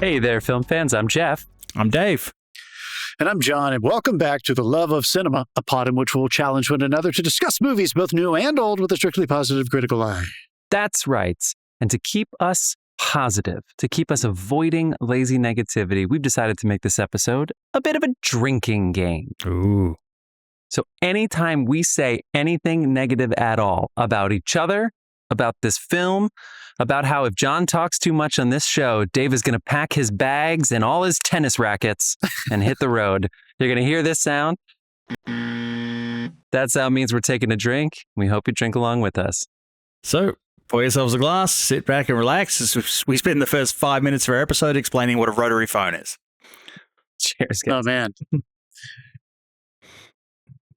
Hey there, film fans. I'm Jeff. I'm Dave. And I'm John, and welcome back to The Love of Cinema, a pod in which we'll challenge one another to discuss movies, both new and old, with a strictly positive critical eye. That's right. And to keep us positive, to keep us avoiding lazy negativity, we've decided to make this episode a bit of a drinking game. Ooh. So anytime we say anything negative at all about each other, about this film, about how if John talks too much on this show, Dave is going to pack his bags and all his tennis rackets and hit the road. You're going to hear this sound. That sound means we're taking a drink. We hope you drink along with us. So, pour yourselves a glass, sit back and relax as we spend the first 5 minutes of our episode explaining what a rotary phone is. Cheers, guys. Oh, man.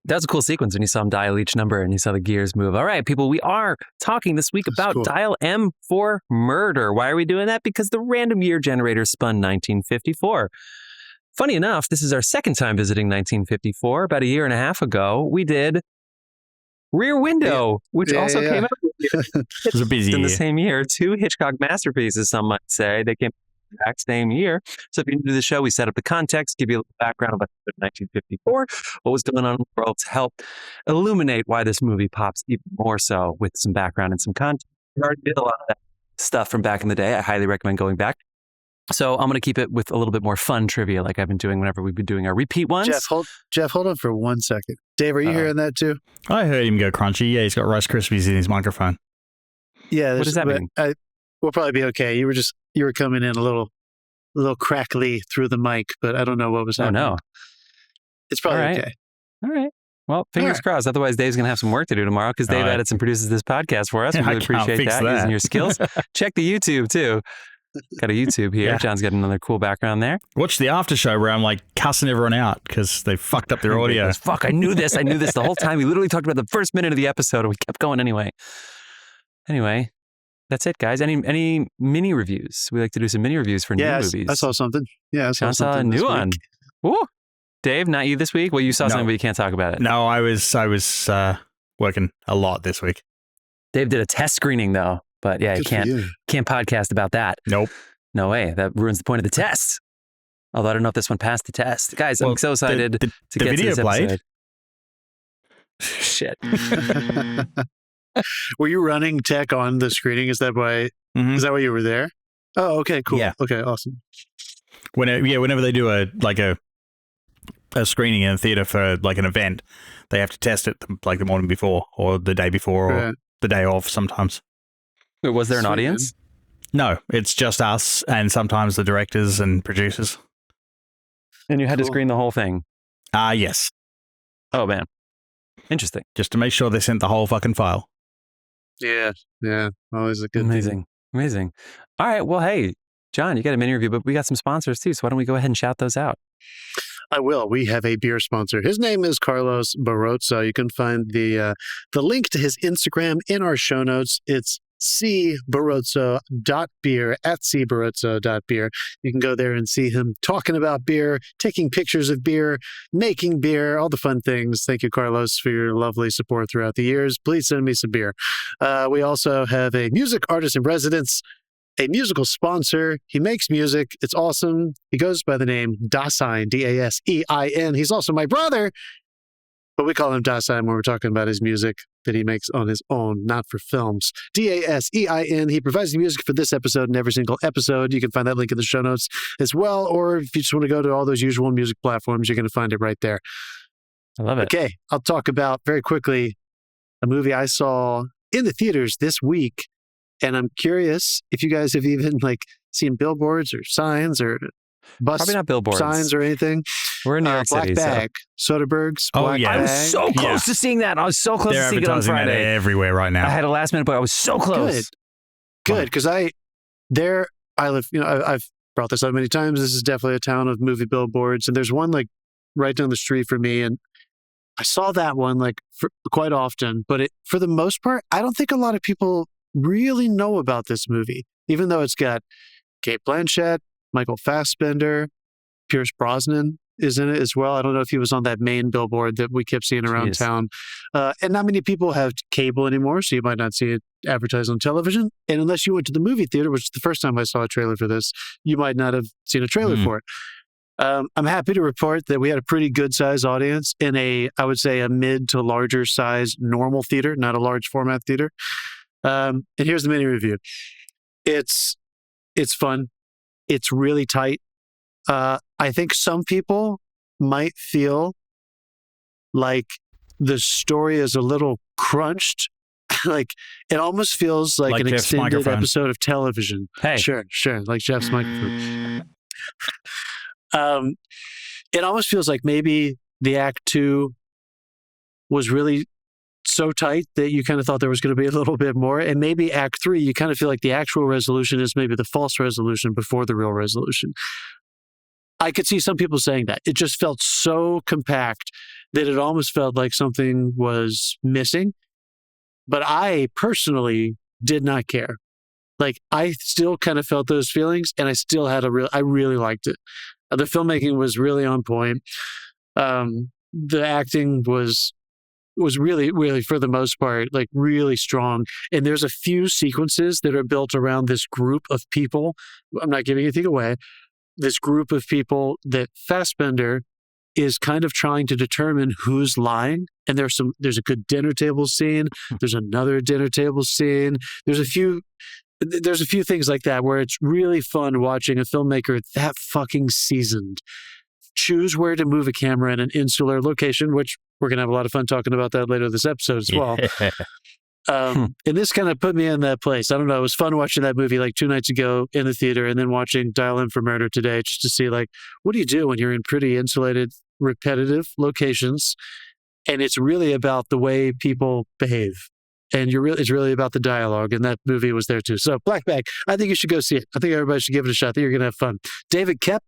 That was a cool sequence when you saw him dial each number and you saw the gears move. All right, people, we are talking this week about Dial M for Murder. Why are we doing that? Because the random year generator spun 1954. Funny enough, this is our second time visiting 1954. About a year and a half ago, we did Rear Window, which also came out It was a busy in the year. same year. Two Hitchcock masterpieces, some might say. They came the exact same year. So if you're new to the show, we set up the context, give you a little background about 1954, what was going on in the world to help illuminate why this movie pops even more so with some background and some context. We already did a lot of that stuff from back in the day. I highly recommend going back. So I'm going to keep it with a little bit more fun trivia like I've been doing whenever we've been doing our repeat ones. Jeff, hold on for 1 second. Dave, are you hearing that too? I heard him go crunchy. Yeah, he's got Rice Krispies in his microphone. Yeah. What does that mean? We'll probably be okay. You were coming in a little crackly through the mic, but I don't know what was happening. Oh, no. It's probably All right. okay. All right. Well, fingers crossed. Otherwise, Dave's going to have some work to do tomorrow because Dave edits and produces this podcast for us. We I really can't appreciate fix that, that. using your skills. Check the YouTube, too. Got a YouTube here. Yeah. John's got another cool background there. Watch the after show where I'm like cussing everyone out because they fucked up their audio. Fuck, I knew this the whole time. We literally talked about the first minute of the episode and we kept going anyway. Anyway, that's it, guys. Any mini reviews? We like to do some mini reviews for new movies. I saw something. Yeah, I saw John saw a something this new week. one. Woo. Dave, not you this week? Well, you saw No. something, but you can't talk about it. No, I was working a lot this week. Dave did a test screening, though. But yeah, Good for you. can't podcast about that. Nope. No way. That ruins the point of the test. Although I don't know if this one passed the test. Guys, I'm so excited to the get video to this played. episode. Shit. Were you running tech on the screening? Is that why? Mhm. Is that why you were there? Oh, okay, cool. Yeah. Okay, awesome. Whenever they do a screening in a theater for like an event, they have to test it like the morning before or the day before or Right. the day off sometimes. Was there an Sweet, audience? No, it's just us and sometimes the directors and producers. And you had to Cool. screen the whole thing? Yes. Oh, man. Interesting. Just to make sure they sent the whole fucking file. Yeah, always a good thing. Amazing. All right. Well, hey, John, you got a mini review, but we got some sponsors too. So why don't we go ahead and shout those out? I will. We have a beer sponsor. His name is Carlos Barroza. You can find the link to his Instagram in our show notes. It's cbarroza.beer at cbarroza.beer. You can go there and see him talking about beer, taking pictures of beer, making beer, all the fun things. Thank you, Carlos, for your lovely support throughout the years. Please send me some beer. We also have a music artist in residence, a musical sponsor. He makes music. It's awesome. He goes by the name Dawson, Dasein. He's also my brother, but we call him Dawson when we're talking about his music that he makes on his own, not for films. Dasein. He provides the music for this episode and every single episode. You can find that link in the show notes as well, or if you just want to go to all those usual music platforms, you're going to find it right there. I love it. Okay, I'll talk about very quickly a movie I saw in the theaters this week. And I'm curious if you guys have even seen billboards or signs or bus Probably not billboards. signs or anything. We're in New York Black City. Bag. Soderbergh's Black yeah. I was Bag. so close Yeah. to seeing that. I was so close They're to seeing it on advertising that Friday. everywhere right now. I had a last minute, but I was so close. Good, because I live. I've brought this up many times. This is definitely a town of movie billboards, and there's one right down the street from me, and I saw that one quite often. But for the most part, I don't think a lot of people really know about this movie, even though it's got Cate Blanchett, Michael Fassbender, Pierce Brosnan. is in it as well. I don't know if he was on that main billboard that we kept seeing around town. And not many people have cable anymore, so you might not see it advertised on television. And unless you went to the movie theater, which is the first time I saw a trailer for this, you might not have seen a trailer for it. I'm happy to report that we had a pretty good size audience in I would say a mid to larger size normal theater, not a large format theater. And here's the mini review. It's fun. It's really tight. I think some people might feel like the story is a little crunched. Like it almost feels like an Jeff's extended microphone. episode of television. Hey. Sure. Like Jeff's microphone. It almost feels like maybe the act 2 was really so tight that you kind of thought there was going to be a little bit more. And maybe act 3, you kind of feel like the actual resolution is maybe the false resolution before the real resolution. I could see some people saying that. It just felt so compact that it almost felt like something was missing. But I personally did not care. Like, I still kind of felt those feelings, and I still had I really liked it. The filmmaking was really on point. The acting was really, really, for the most part, like really strong. And there's a few sequences that are built around this group of people. I'm not giving anything away. This group of people that Fassbender is kind of trying to determine who's lying. And there's a good dinner table scene. There's another dinner table scene. There's a few things like that where it's really fun watching a filmmaker that fucking seasoned choose where to move a camera in an insular location, which we're going to have a lot of fun talking about that later this episode as well. And this kind of put me in that place. I don't know. It was fun watching that movie like 2 nights ago in the theater, and then watching Dial M for Murder today, just to see like, what do you do when you're in pretty insulated, repetitive locations? And it's really about the way people behave. And it's really about the dialogue, and that movie was there too. So Black Bag, I think you should go see it. I think everybody should give it a shot. I think you're going to have fun. David Koepp,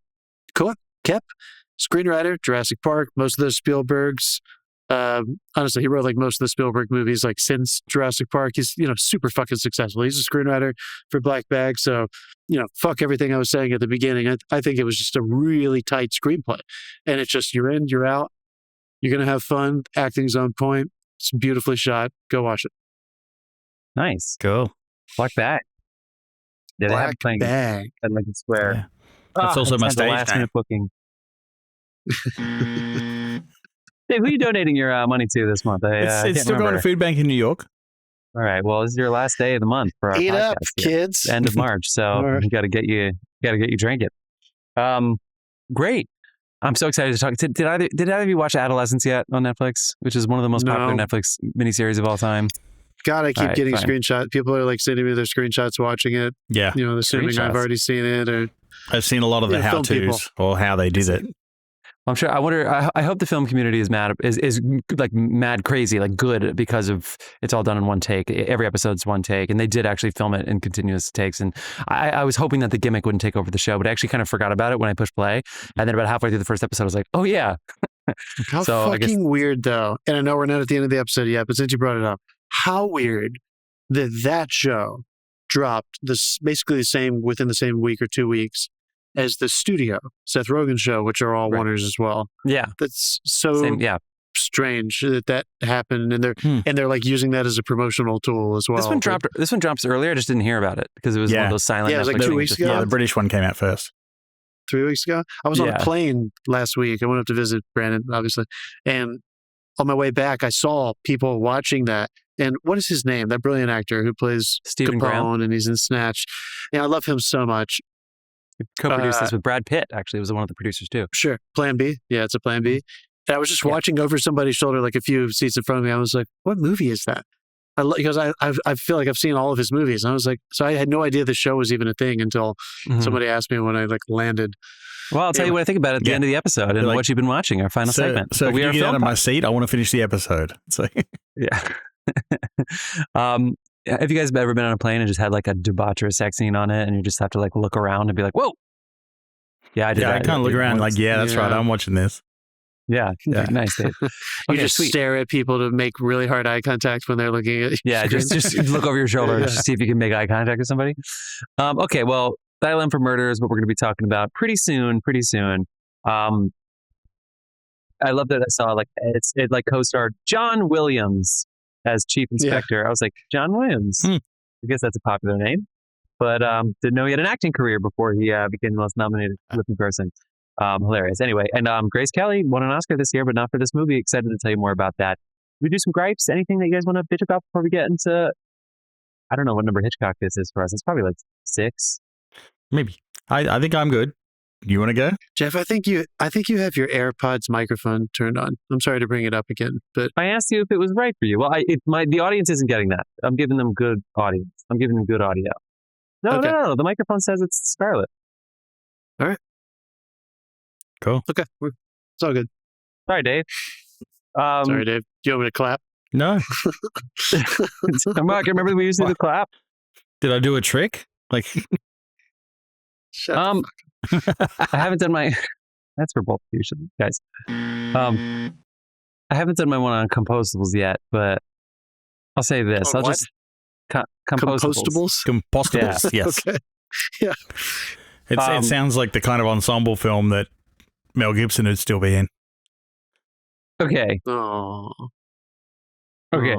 screenwriter, Jurassic Park, most of those Spielbergs. Honestly, he wrote like most of the Spielberg movies like since Jurassic Park. He's, super fucking successful. He's a screenwriter for Black Bag. So, fuck everything I was saying at the beginning. I think it was just a really tight screenplay. And it's just, you're in, you're out. You're going to have fun. Acting's on point. It's beautifully shot. Go watch it. Nice. Cool. Black Bag. Yeah, they have Black playing Bag. at Lincoln Square. Yeah. That's also my stage last name. minute booking. Dave, who are you donating your money to this month? It's still going to Food Bank in New York. All right. Well, this is your last day of the month for our Eat podcast up, here. kids. End of March. So Right. we got to get you drinking. Great. I'm so excited to talk. Did either of you watch Adolescence yet on Netflix, which is one of the most popular No. Netflix miniseries of all time? God, I keep All right, getting fine. screenshots. People are like sending me their screenshots watching it, Yeah. assuming Screenshots. I've already seen it. Or I've seen a lot of the Yeah, film how-tos or how they did it. I'm sure. I wonder. I hope the film community is like mad crazy, like good, because of it's all done in one take. Every episode's one take, and they did actually film it in continuous takes. And I was hoping that the gimmick wouldn't take over the show, but I actually kind of forgot about it when I pushed play. And then about halfway through the first episode, I was like, oh yeah. how So, I guess- fucking weird, though. And I know we're not at the end of the episode yet, but since you brought it up, how weird that show dropped basically within the same week or 2 weeks as the Studio Seth Rogen show, which are all Right. Warners as well. Yeah. That's so Same. Yeah. strange that happened, and they're like using that as a promotional tool as well. This one drops earlier. I just didn't hear about it because it was one Yeah. of those silent. Yeah, it was like Netflix 2 things weeks just ago. Yeah, dropped. the British one came out first. 3 weeks ago. I was on a Yeah. plane last week. I went up to visit Brandon, obviously. And on my way back, I saw people watching that. And what is his name? That brilliant actor who plays Stephen Graham Capone and he's in Snatch. Yeah, I love him so much. co-produced this with Brad Pitt. Actually, was one of the producers too. Sure. Plan B. Yeah, it's a Plan B. And I was just watching over somebody's shoulder, like a few seats in front of me. I was like, what movie is that? Because I feel like I've seen all of his movies. And I was like, so I had no idea the show was even a thing until Mhm. somebody asked me when I landed. Well, I'll tell you what I think about it at the Yeah. end of the episode and Like- what you've been watching. Our final segment. So But if we you are get out film of my pod- seat, I want to finish the episode. So Yeah. Have you guys ever been on a plane and just had like a debaucherous sex scene on it, and you just have to like look around and be like, "Whoa." Yeah, I did. yeah, I that. kind of look around once. like, yeah, that's right. Yeah. I'm watching this. Yeah, Yeah. nice, Dave. You Okay, just sweet. stare at people to make really hard eye contact when they're looking at you. Yeah, just look over your shoulder Yeah. to see if you can make eye contact with somebody. Okay, well, Dial M for Murder is what we're going to be talking about pretty soon. I love that I saw it like co-starred John Williams as chief inspector. I was like, John Williams. I guess that's a popular name, but didn't know he had an acting career before he became the most nominated living person. Hilarious. Anyway, and Grace Kelly won an Oscar this year, but not for this movie. Excited to tell you more about that. We do some gripes. Anything that you guys want to bitch about before we get into? I don't know what number Hitchcock this is for us. It's probably like 6. Maybe. I think I'm good. You want to go? Jeff, I think you have your AirPods microphone turned on. I'm sorry to bring it up again, but I asked you if it was right for you. Well, the audience isn't getting that. I'm giving them good audience. I'm giving them good audio. No. The microphone says it's Scarlet. All right. Cool. Okay. It's all good. Sorry, Dave. Sorry, Dave. Do you want me to clap? No. I'm not gonna remember we used to do the clap. Did I do a trick? Like, Shut the fuck I haven't done my. That's for both of you, guys. I haven't done my one on compostables yet, but I'll say this: Oh, I'll what? just compostables. Compostables? yes. Okay. Yeah. It sounds like the kind of ensemble film that Mel Gibson would still be in. Okay. Oh. Okay.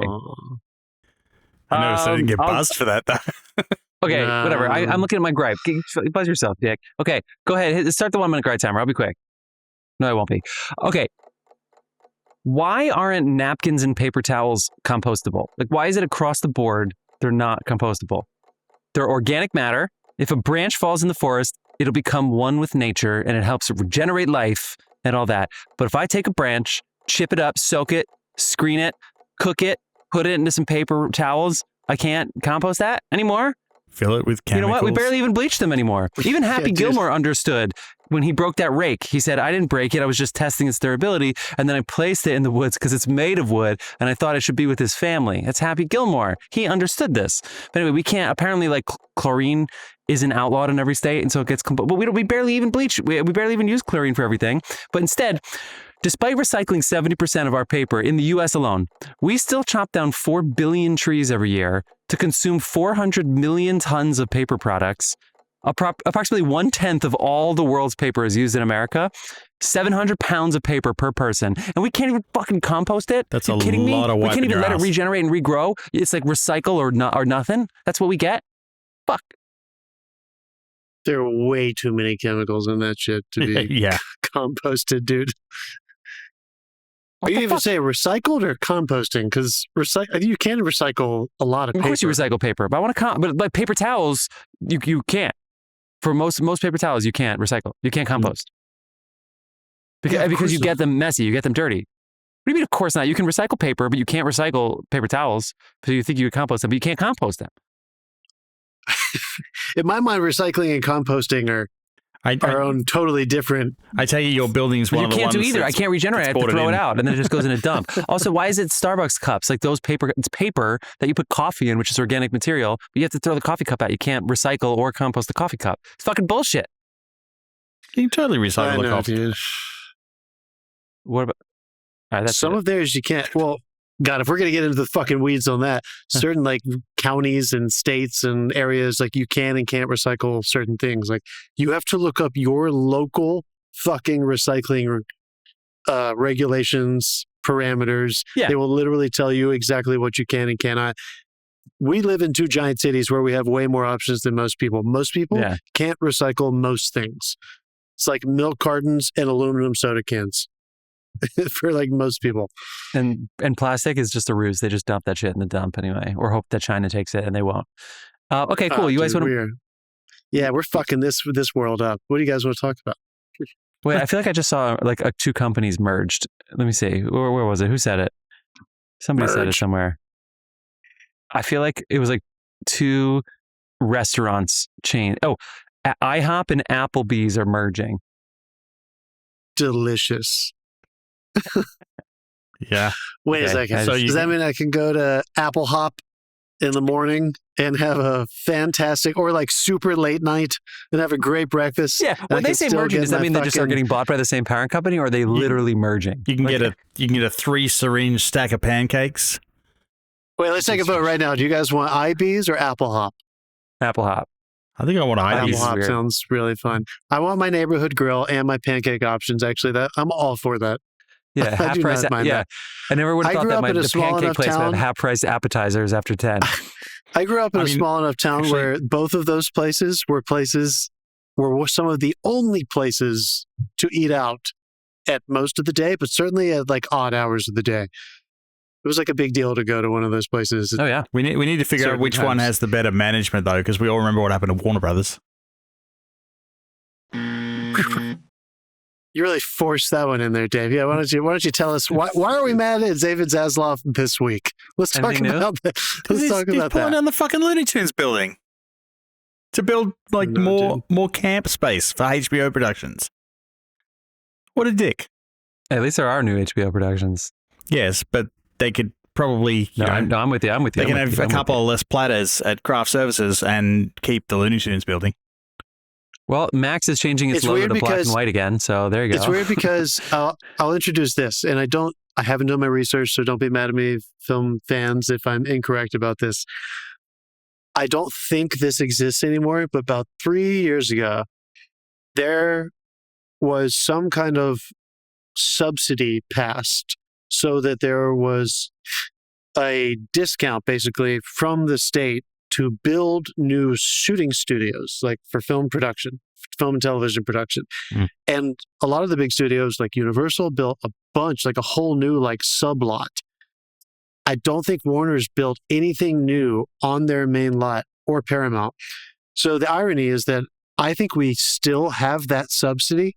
I noticed I didn't get I'll- buzzed for that, though. Okay, No. whatever. I'm looking at my gripe. Buzz yourself, Dick. Okay, go ahead. Start the 1 minute gripe timer. I'll be quick. No, I won't be. Okay. Why aren't napkins and paper towels compostable? Like, why is it across the board they're not compostable? They're organic matter. If a branch falls in the forest, it'll become one with nature and it helps regenerate life and all that. But if I take a branch, chip it up, soak it, screen it, cook it, put it into some paper towels, I can't compost that anymore. Fill it with chemicals. You know what? We barely even bleach them anymore. Even Happy dude. Gilmore understood when he broke that rake. He said, I didn't break it. I was just testing its durability. And then I placed it in the woods because it's made of wood. And I thought it should be with his family. That's Happy Gilmore. He understood this. But anyway, we can't, apparently like chlorine isn't outlawed in every state. And so it gets, but we barely even bleach. We barely even use chlorine for everything. But instead, despite recycling 70% of our paper in the US alone, we still chop down 4 billion trees every year to consume 400 million tons of paper products. Approximately 1/10 of all the world's paper is used in America. 700 pounds of paper per person. And we can't even fucking compost it. That's you a kidding me? lot of We wiping can't even your let ass. it regenerate and regrow. It's like recycle or nothing. That's what we get. Fuck. There are way too many chemicals in that shit to be Yeah. composted, dude. What Are you the even fuck? say recycled or composting? Because you can recycle a lot of Of paper. course you recycle paper, but I want to but like paper towels, you can't. For most paper towels, you can't recycle. You can't compost. Yeah, of Because course you get not. them messy, you get them dirty. What do you mean, of course not? You can recycle paper, but you can't recycle paper towels. So you think you would compost them, but you can't compost them. In my mind, recycling and composting are our own totally different. I tell you, your building's But one you of the can't ones do either. I that's- can't regenerate. I have to brought it throw it in. out, and then it just goes in a dump. Also, why is it Starbucks cups? Like those paper, it's paper that you put coffee in, which is organic material, but you have to throw the coffee cup out. You can't recycle or compost the coffee cup. It's fucking bullshit. You can totally I recycle the know, coffee. dude. What about? All right, that's Some it. of theirs you can't. Well, God, if we're gonna get into the fucking weeds on that, certain like counties and states and areas like you can and can't recycle certain things. Like you have to look up your local fucking recycling regulations, parameters. Yeah. They will literally tell you exactly what you can and cannot. We live in 2 giant cities where we have way more options than most people. Most people Yeah. can't recycle most things. It's like milk cartons and aluminum soda cans for like most people. And plastic is just a ruse. They just dump that shit in the dump anyway, or hope that China takes it, and they won't. Okay, cool. You guys want to? We're fucking this world up. What do you guys want to talk about? Wait, I feel like I just saw like 2 companies merged. Let me see. Where was it? Who said it? Somebody said it Merge. somewhere. I feel like it was like 2 restaurants chain. Oh, IHOP and Applebee's are merging. Delicious. Yeah. Wait a Okay, second. so Does that mean I can go to Apple Hop in the morning and have a fantastic, or like super late night and have a great breakfast? Yeah. I When they can say still merging, get does that my mean they just are fucking- getting bought by the same parent company, or are they literally merging? You can Like, get a 3 syringe stack of pancakes. Wait, let's take a vote right now. Do you guys want IBs or Apple Hop? Apple Hop. I think I want Apple Apple IBs. Hop weird. sounds really fun. I want my neighborhood grill and my pancake options. Actually, that I'm all for that. Yeah, I half do price. not mind Yeah, that. I never would have I thought grew that up in a the small pancake enough place would have town. half price appetizers after 10. I grew up in I a mean, small enough town actually- where both of those places were some of the only places to eat out at most of the day, but certainly at like odd hours of the day. It was like a big deal to go to one of those places. Oh yeah, We need to figure out Certain which one times. has the better management, though, because we all remember what happened to Warner Brothers. You really forced that one in there, Dave. Yeah, why don't you tell us why are we mad at David Zaslav this week? Let's talk Anything new? about that. Let's talk He's about pulling that. down the fucking Looney Tunes building to build like No, more camp space for HBO productions. What a dick! at least there are new HBO productions. Yes, but they could probably No, I'm with you. I'm with you. they can I'm with have you. a I'm with couple you. of less platters at craft services and keep the Looney Tunes building. Well, Max is changing its It's logo weird to black because- and white again, so there you go. It's weird because I'll introduce this, and I haven't done my research, so don't be mad at me, film fans, if I'm incorrect about this. I don't think this exists anymore, but about 3 years ago, there was some kind of subsidy passed so that there was a discount basically from the state to build new shooting studios, like for film production, film and television production. Mm. And a lot of the big studios like Universal built a bunch, like a whole new like sublot. I don't think Warner's built anything new on their main lot or Paramount. So the irony is that I think we still have that subsidy,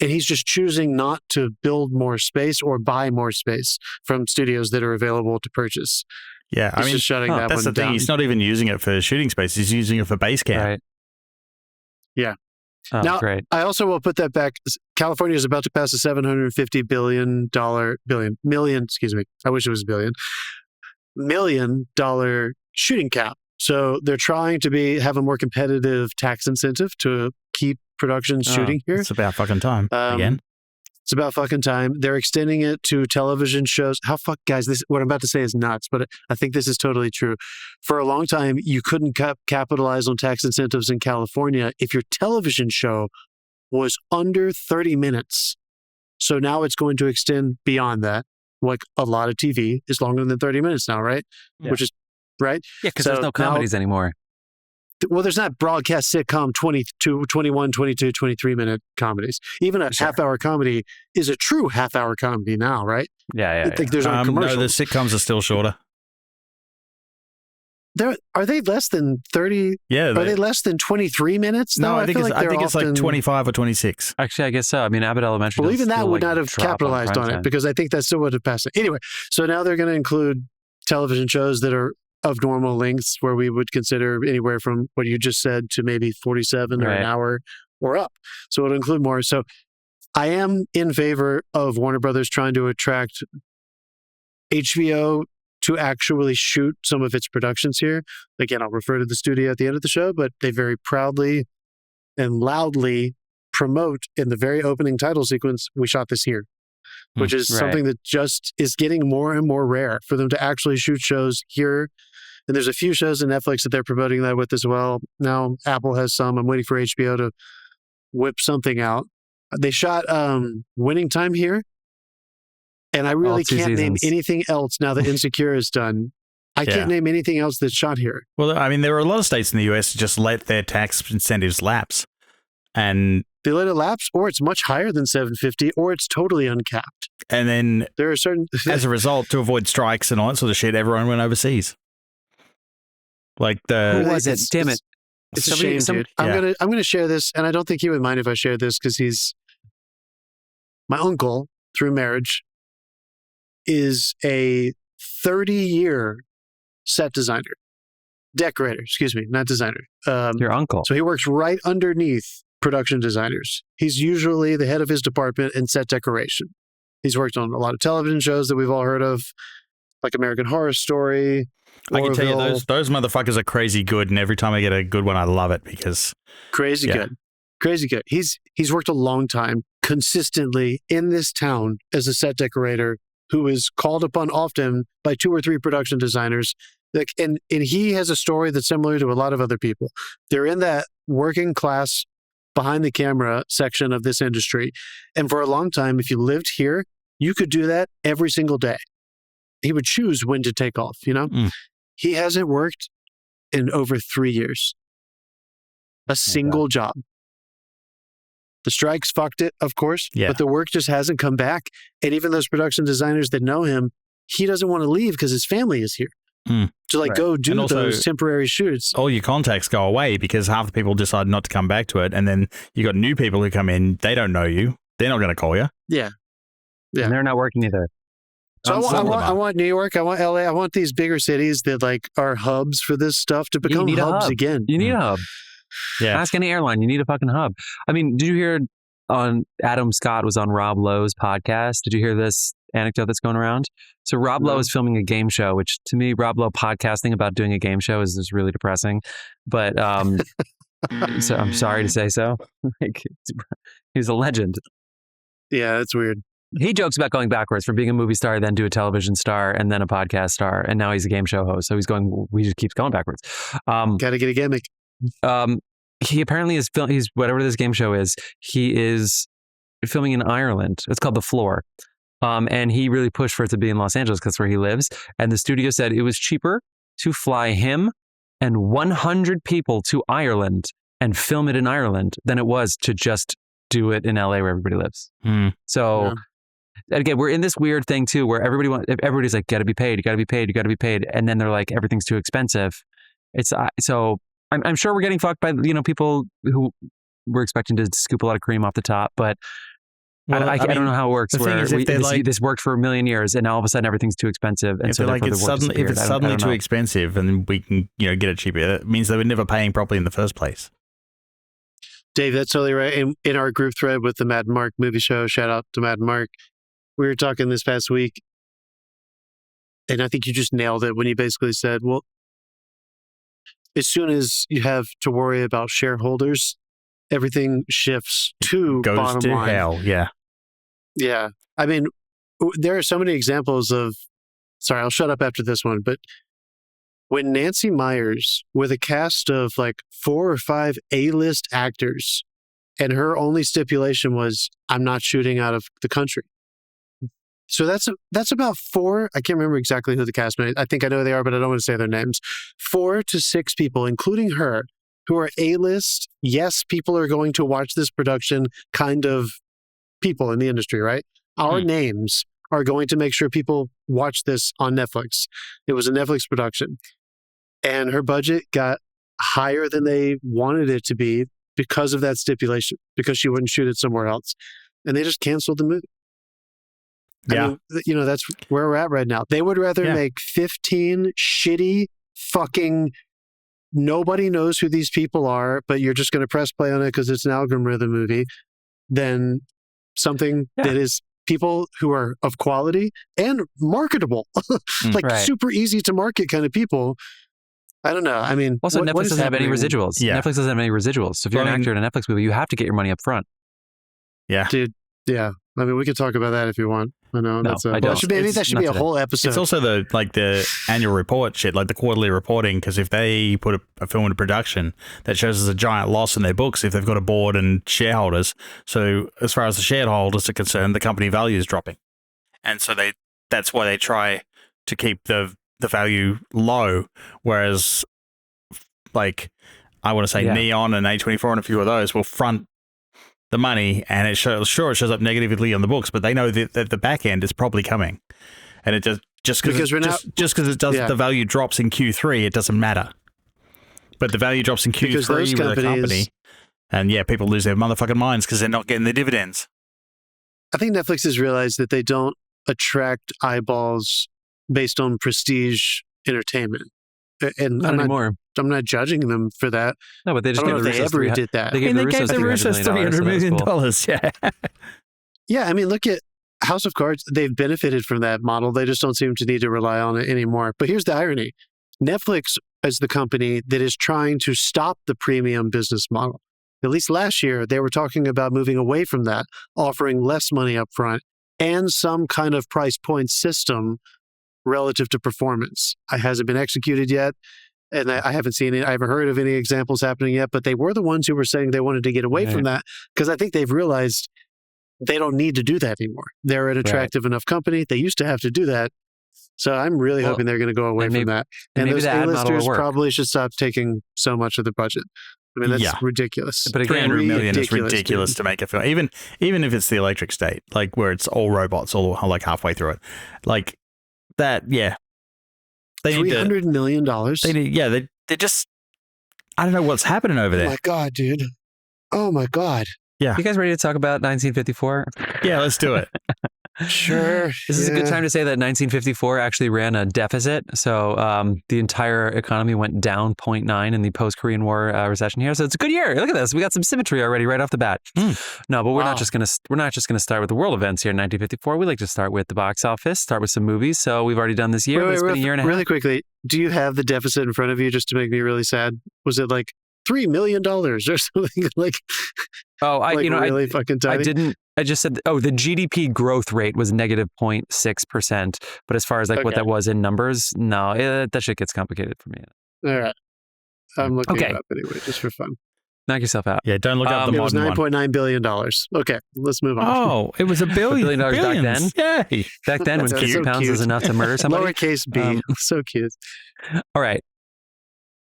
and he's just choosing not to build more space or buy more space from studios that are available to purchase. Yeah, I He's mean, just shutting that that's one the thing. down. He's not even using it for shooting space. He's using it for base camp. Right. Yeah. Oh, Now- great. I also will put that back. California is about to pass a $750 million, excuse me. I wish it was $1 billion shooting cap. So they're trying to have a more competitive tax incentive to keep production shooting here. It's about fucking time again. It's about fucking time. They're extending it to television shows. Guys, what I'm about to say is nuts, but I think this is totally true. For a long time, you couldn't capitalize on tax incentives in California if your television show was under 30 minutes. So now it's going to extend beyond that. Like a lot of TV is longer than 30 minutes now, right? Yeah. Which is, right? Yeah, because So there's no now- comedies anymore. Well, there's not broadcast sitcom 22, 21, 22, 23-minute comedies. Even a Sure. half-hour comedy is a true half-hour comedy now, right? Yeah. I think there's no No, commercials. the sitcoms are still shorter. Are they less than 30? Yeah. Are they less than 23 minutes? no, I think feel it's they're like often- 25 or 26. Actually, I guess so. I mean, Abbott Elementary. Well, does even that still, would like, not have drop capitalized on prime it time. because I think that still would have passed it. Anyway, so now they're going to include television shows that are of normal lengths where we would consider anywhere from what you just said to maybe 47 or Right. an hour or up. So it'll include more. So I am in favor of Warner Brothers trying to attract HBO to actually shoot some of its productions here. Again, I'll refer to the studio at the end of the show, but they very proudly and loudly promote in the very opening title sequence, we shot this here, which is Right. something that just is getting more and more rare for them to actually shoot shows here. And there's a few shows in Netflix that they're promoting that with as well. Now Apple has some. I'm waiting for HBO to whip something out. They shot Winning Time here. And I really two can't name seasons. anything else now that Insecure is done. I Yeah. can't name anything else that's shot here. Well, I mean, there are a lot of states in the US that just let their tax incentives lapse. And They let it lapse, or it's much higher than 750, or it's totally uncapped. then There are certain as a result, to avoid strikes and all that sort of shit, everyone went overseas. Like Who the was it? it's- Damn it. It's Somebody- a shame, dude. yeah. I'm gonna share this, and I don't think he would mind if I share this because he's my uncle through marriage is a 30-year set decorator. Excuse me, not designer. Your uncle. So he works right underneath production designers. He's usually the head of his department in set decoration. He's worked on a lot of television shows that we've all heard of, like American Horror Story. I can tell you Orville. those motherfuckers are crazy good, and every time I get a good one, I love it because Crazy Yeah. good. He's worked a long time consistently in this town as a set decorator who is called upon often by 2 or 3 production designers. Like, and he has a story that's similar to a lot of other people. They're in that working class behind the camera section of this industry. And for a long time, if you lived here, You could do that every single day. He would choose when to take off, you know? He hasn't worked in over 3 years. A single job. The strikes fucked it, of course, but the work just hasn't come back. And even those production designers that know him, he doesn't want to leave because his family is here. To go do also, those temporary shoots. All your contacts go away because half the people decide not to come back to it. And then you got new people who come in, they don't know you. They're not going to call you. Yeah. And they're not working either. So I want New York, I want LA, I want these bigger cities that are hubs for this stuff to become hubs again. You need a hub. Yeah. Ask any airline, you need a fucking hub. I mean, did you hear Adam Scott was on Rob Lowe's podcast? Did you hear this anecdote that's going around? So Rob Lowe is filming a game show, which to me, Rob Lowe podcasting about doing a game show is really depressing. But so I'm sorry to say so. He's a legend. Yeah, it's weird. He jokes about going backwards from being a movie star, then to a television star, and then a podcast star, and now he's a game show host. So he just keeps going backwards. Got to get a gimmick. He apparently is he's whatever this game show is. He is filming in Ireland. It's called The Floor, and he really pushed for it to be in Los Angeles because that's where he lives. And the studio said it was cheaper to fly him and 100 people to Ireland and film it in Ireland than it was to just do it in LA where everybody lives. So. Again, we're in this weird thing too, where everybody's like, "Got to be paid, you got to be paid, you got to be paid," and then they're like, "Everything's too expensive." It's so I'm sure we're getting fucked by people who we're expecting to scoop a lot of cream off the top, but I don't know how it works. Where this worked for a million years, and now all of a sudden everything's too expensive, and so if it's suddenly too expensive, and we can get it cheaper, that means they were never paying properly in the first place. Dave, that's totally right. In our group thread with the Matt and Mark movie show, shout out to Matt and Mark. We were talking this past week, and I think you just nailed it when you basically said, well, as soon as you have to worry about shareholders, everything shifts to bottom line. Goes to hell, yeah. Yeah. I mean, there are so many examples of, sorry, I'll shut up after this one, but when Nancy Meyers, with a cast of 4 or 5 A-list actors, and her only stipulation was, I'm not shooting out of the country. So that's about 4. I can't remember exactly who the castmate. I think I know who they are, but I don't want to say their names. 4 to 6 people, including her, who are A-list. Yes, people are going to watch this production. Kind of people in the industry, right? Our names are going to make sure people watch this on Netflix. It was a Netflix production, and her budget got higher than they wanted it to be because of that stipulation. Because she wouldn't shoot it somewhere else, and they just canceled the movie. Yeah. I mean, that's where we're at right now. They would rather make 15 shitty fucking nobody knows who these people are, but you're just going to press play on it because it's an algorithm movie than something that is people who are of quality and marketable, super easy to market kind of people. I don't know. I mean, also Netflix doesn't have any residuals. Yeah. Netflix doesn't have any residuals. So if you're an actor in a Netflix movie, you have to get your money up front. Yeah. Dude. Yeah. I mean, we could talk about that if you want. I know. No, I don't. That should be a whole episode. It's also the annual report shit, the quarterly reporting, because if they put a film into production, that shows as a giant loss in their books if they've got a board and shareholders. So as far as the shareholders are concerned, the company value is dropping. And so that's why they try to keep the value low. Whereas, I want to say Neon and A24 and a few of those will front the money, and it shows up negatively on the books, but they know that the back end is probably coming, and it just because it does the value drops in Q3, it doesn't matter. But the value drops in Q3 with a company, and people lose their motherfucking minds because they're not getting the dividends. I think Netflix has realized that they don't attract eyeballs based on prestige entertainment, and not anymore. I'm not judging them for that. No, but they just gave the Russos did that. They gave the Russos $300 million. Yeah. Yeah, I mean, look at House of Cards. They've benefited from that model. They just don't seem to need to rely on it anymore. But here's the irony. Netflix is the company that is trying to stop the premium business model. At least last year, they were talking about moving away from that, offering less money up front and some kind of price point system relative to performance. It hasn't been executed yet. And I haven't seen it. I haven't heard of any examples happening yet, but they were the ones who were saying they wanted to get away from that because I think they've realized they don't need to do that anymore. They're an attractive enough company. They used to have to do that. So I'm really hoping they're going to go away from that. And those A-listers probably should stop taking so much of the budget. I mean, that's ridiculous. But again, $300 million is ridiculous to make a film. Even if it's the Electric State, like where it's all robots, all like halfway through it, like that. Yeah, they $300 million. They need, they just. I don't know what's happening over there. Oh my god, dude! Oh my god! Yeah, you guys ready to talk about 1954? Yeah, let's do it. Sure. This is a good time to say that 1954 actually ran a deficit. So the entire economy went down 0.9 in the post-Korean War recession here. So it's a good year. Look at this. We got some symmetry already right off the bat. No, but we're not just gonna start with the world events here in 1954. We like to start with the box office, start with some movies. So we've already done this year. It's been a year and a half. Really quickly, do you have the deficit in front of you just to make me really sad? Was it like $3 million or something like? Oh, really fucking tiny? I didn't. I just said, the GDP growth rate was negative 0.6%. But as far as what that was in numbers, no, that shit gets complicated for me. All right. I'm looking it up anyway, just for fun. Knock yourself out. Yeah, don't look up the modern one. It was $9.9 billion. Okay, let's move on. Oh, it was $1 billion. $1 billion back then? Yay. Back then when 50 pounds was enough to murder somebody? Lowercase b. So cute. All right.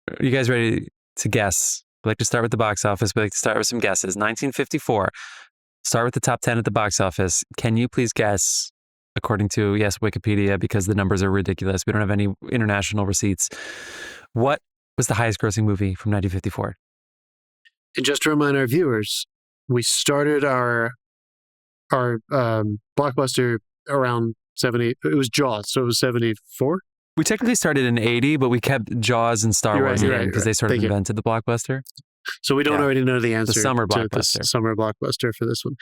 Are you guys ready to guess? We like to start with the box office. We like to start with some guesses. 1954. Start with the top 10 at the box office. Can you please guess, according to, yes, Wikipedia, because the numbers are ridiculous. We don't have any international receipts. What was the highest grossing movie from 1954? And just to remind our viewers, we started our blockbuster around 70. It was Jaws, so it was 74. We technically started in 80, but we kept Jaws and Star Wars in because they sort of invented the blockbuster. So we don't already know the answer the summer to blockbuster. the summer blockbuster for this one.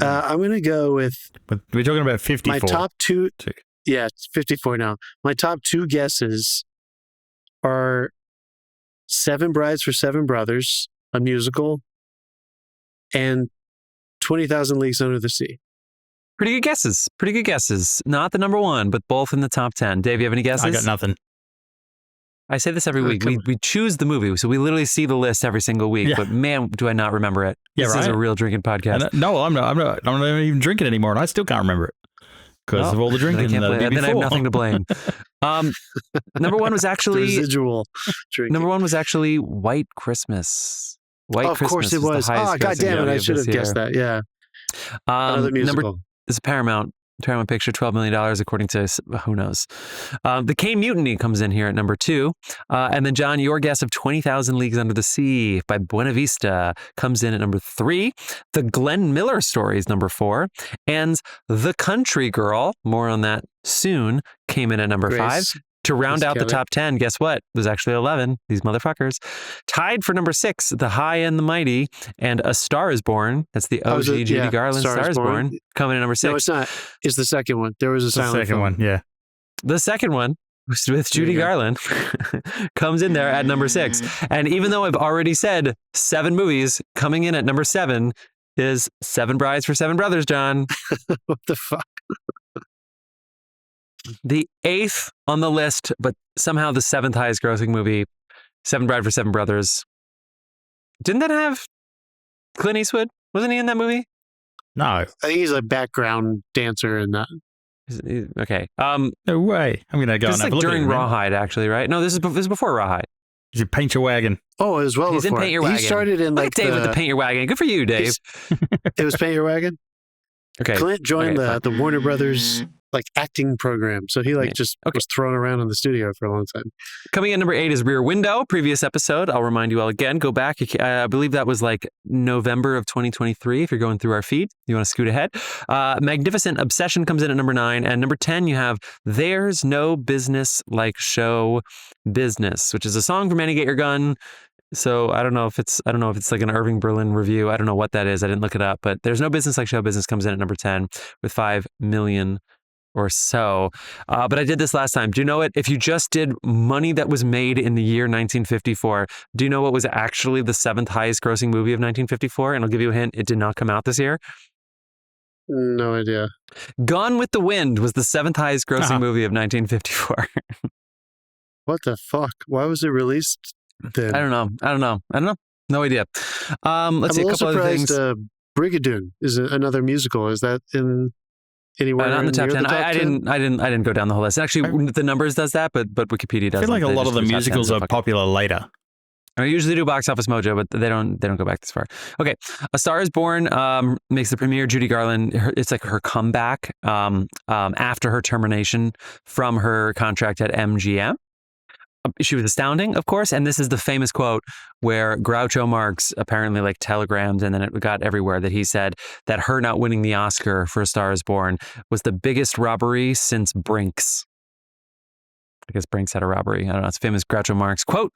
I'm going to go with... But we're talking about 54. My top two... Yeah, it's 54 now. My top two guesses are Seven Brides for Seven Brothers, a musical, and 20,000 Leagues Under the Sea. Pretty good guesses. Pretty good guesses. Not the number one, but both in the top 10. Dave, you have any guesses? I got nothing. I say this every week. We choose the movie, so we literally see the list every single week. Yeah. But man, do I not remember it. This is a real drinking podcast. No, I'm not even drinking anymore, and I still can't remember it because of all the drinking. Then I have nothing to blame. Number one was actually residual drinking. Number one was actually White Christmas. Of course it was. Oh, God damn it! I should have guessed that. Yeah. Another musical. It's a Paramount picture, $12 million, according to who knows. The K Mutiny comes in here at number 2. And then, John, your guess of 20,000 Leagues Under the Sea by Buena Vista comes in at number 3. The Glenn Miller Story is number 4. And The Country Girl, more on that soon, came in at number 5. To round out the top 10, guess what? It was actually 11. These motherfuckers. Tied for number 6, The High and the Mighty, and A Star is Born. That's the OG Judy Garland, Star is Born. Coming in number 6. No, it's not. It's the second one. There was a silent second one, yeah. The second one, with Judy Garland, comes in there at number 6. And even though I've already said 7 movies, coming in at number 7 is Seven Brides for Seven Brothers, John. What the fuck? The 8th on the list, but somehow the 7th highest grossing movie, Seven Bride for Seven Brothers. Didn't that have Clint Eastwood? Wasn't he in that movie? No. I think he's a background dancer in that. Okay. No way. I'm going to go and have a look during at it, Rawhide, actually, right? No, this is before Rawhide. Is it Paint Your Wagon? Oh, as well. He's before. In Paint Your Wagon. He started in like Dave with the Paint Your Wagon. Good for you, Dave. It was Paint Your Wagon? Okay. Clint joined the Warner Brothers acting program. So he was thrown around in the studio for a long time. Coming in number 8 is Rear Window. Previous episode. I'll remind you all again. Go back. I believe that was November of 2023. If you're going through our feed, you want to scoot ahead. Magnificent Obsession comes in at number 9. And number 10, you have There's No Business Like Show Business, which is a song from Annie Get Your Gun. So I don't know if it's like an Irving Berlin review. I don't know what that is. I didn't look it up, but There's No Business Like Show Business comes in at number 10 with 5 million or so. But I did this last time. Do you know it? If you just did money that was made in the year 1954, do you know what was actually the 7th highest grossing movie of 1954? And I'll give you a hint. It did not come out this year. No idea. Gone with the Wind was the 7th highest grossing movie of 1954. What the fuck? Why was it released then? I don't know. No idea. Let's see a couple other things. Brigadoon is another musical. Is that in anywhere? Not in the top 10. The top I 10? didn't go down the whole list. Actually, the numbers does that, but Wikipedia doesn't. I feel like a They lot just of the do top musicals 10s. are popular later. I usually do Box Office Mojo, but they don't go back this far. Okay, A Star Is Born makes the premiere. Judy Garland, it's like her comeback after her termination from her contract at MGM. She was astounding, of course, and this is the famous quote where Groucho Marx apparently like telegrammed, and then it got everywhere, that he said that her not winning the Oscar for A Star Is Born was the biggest robbery since Brinks. I guess Brinks had a robbery. I don't know. It's a famous Groucho Marx quote.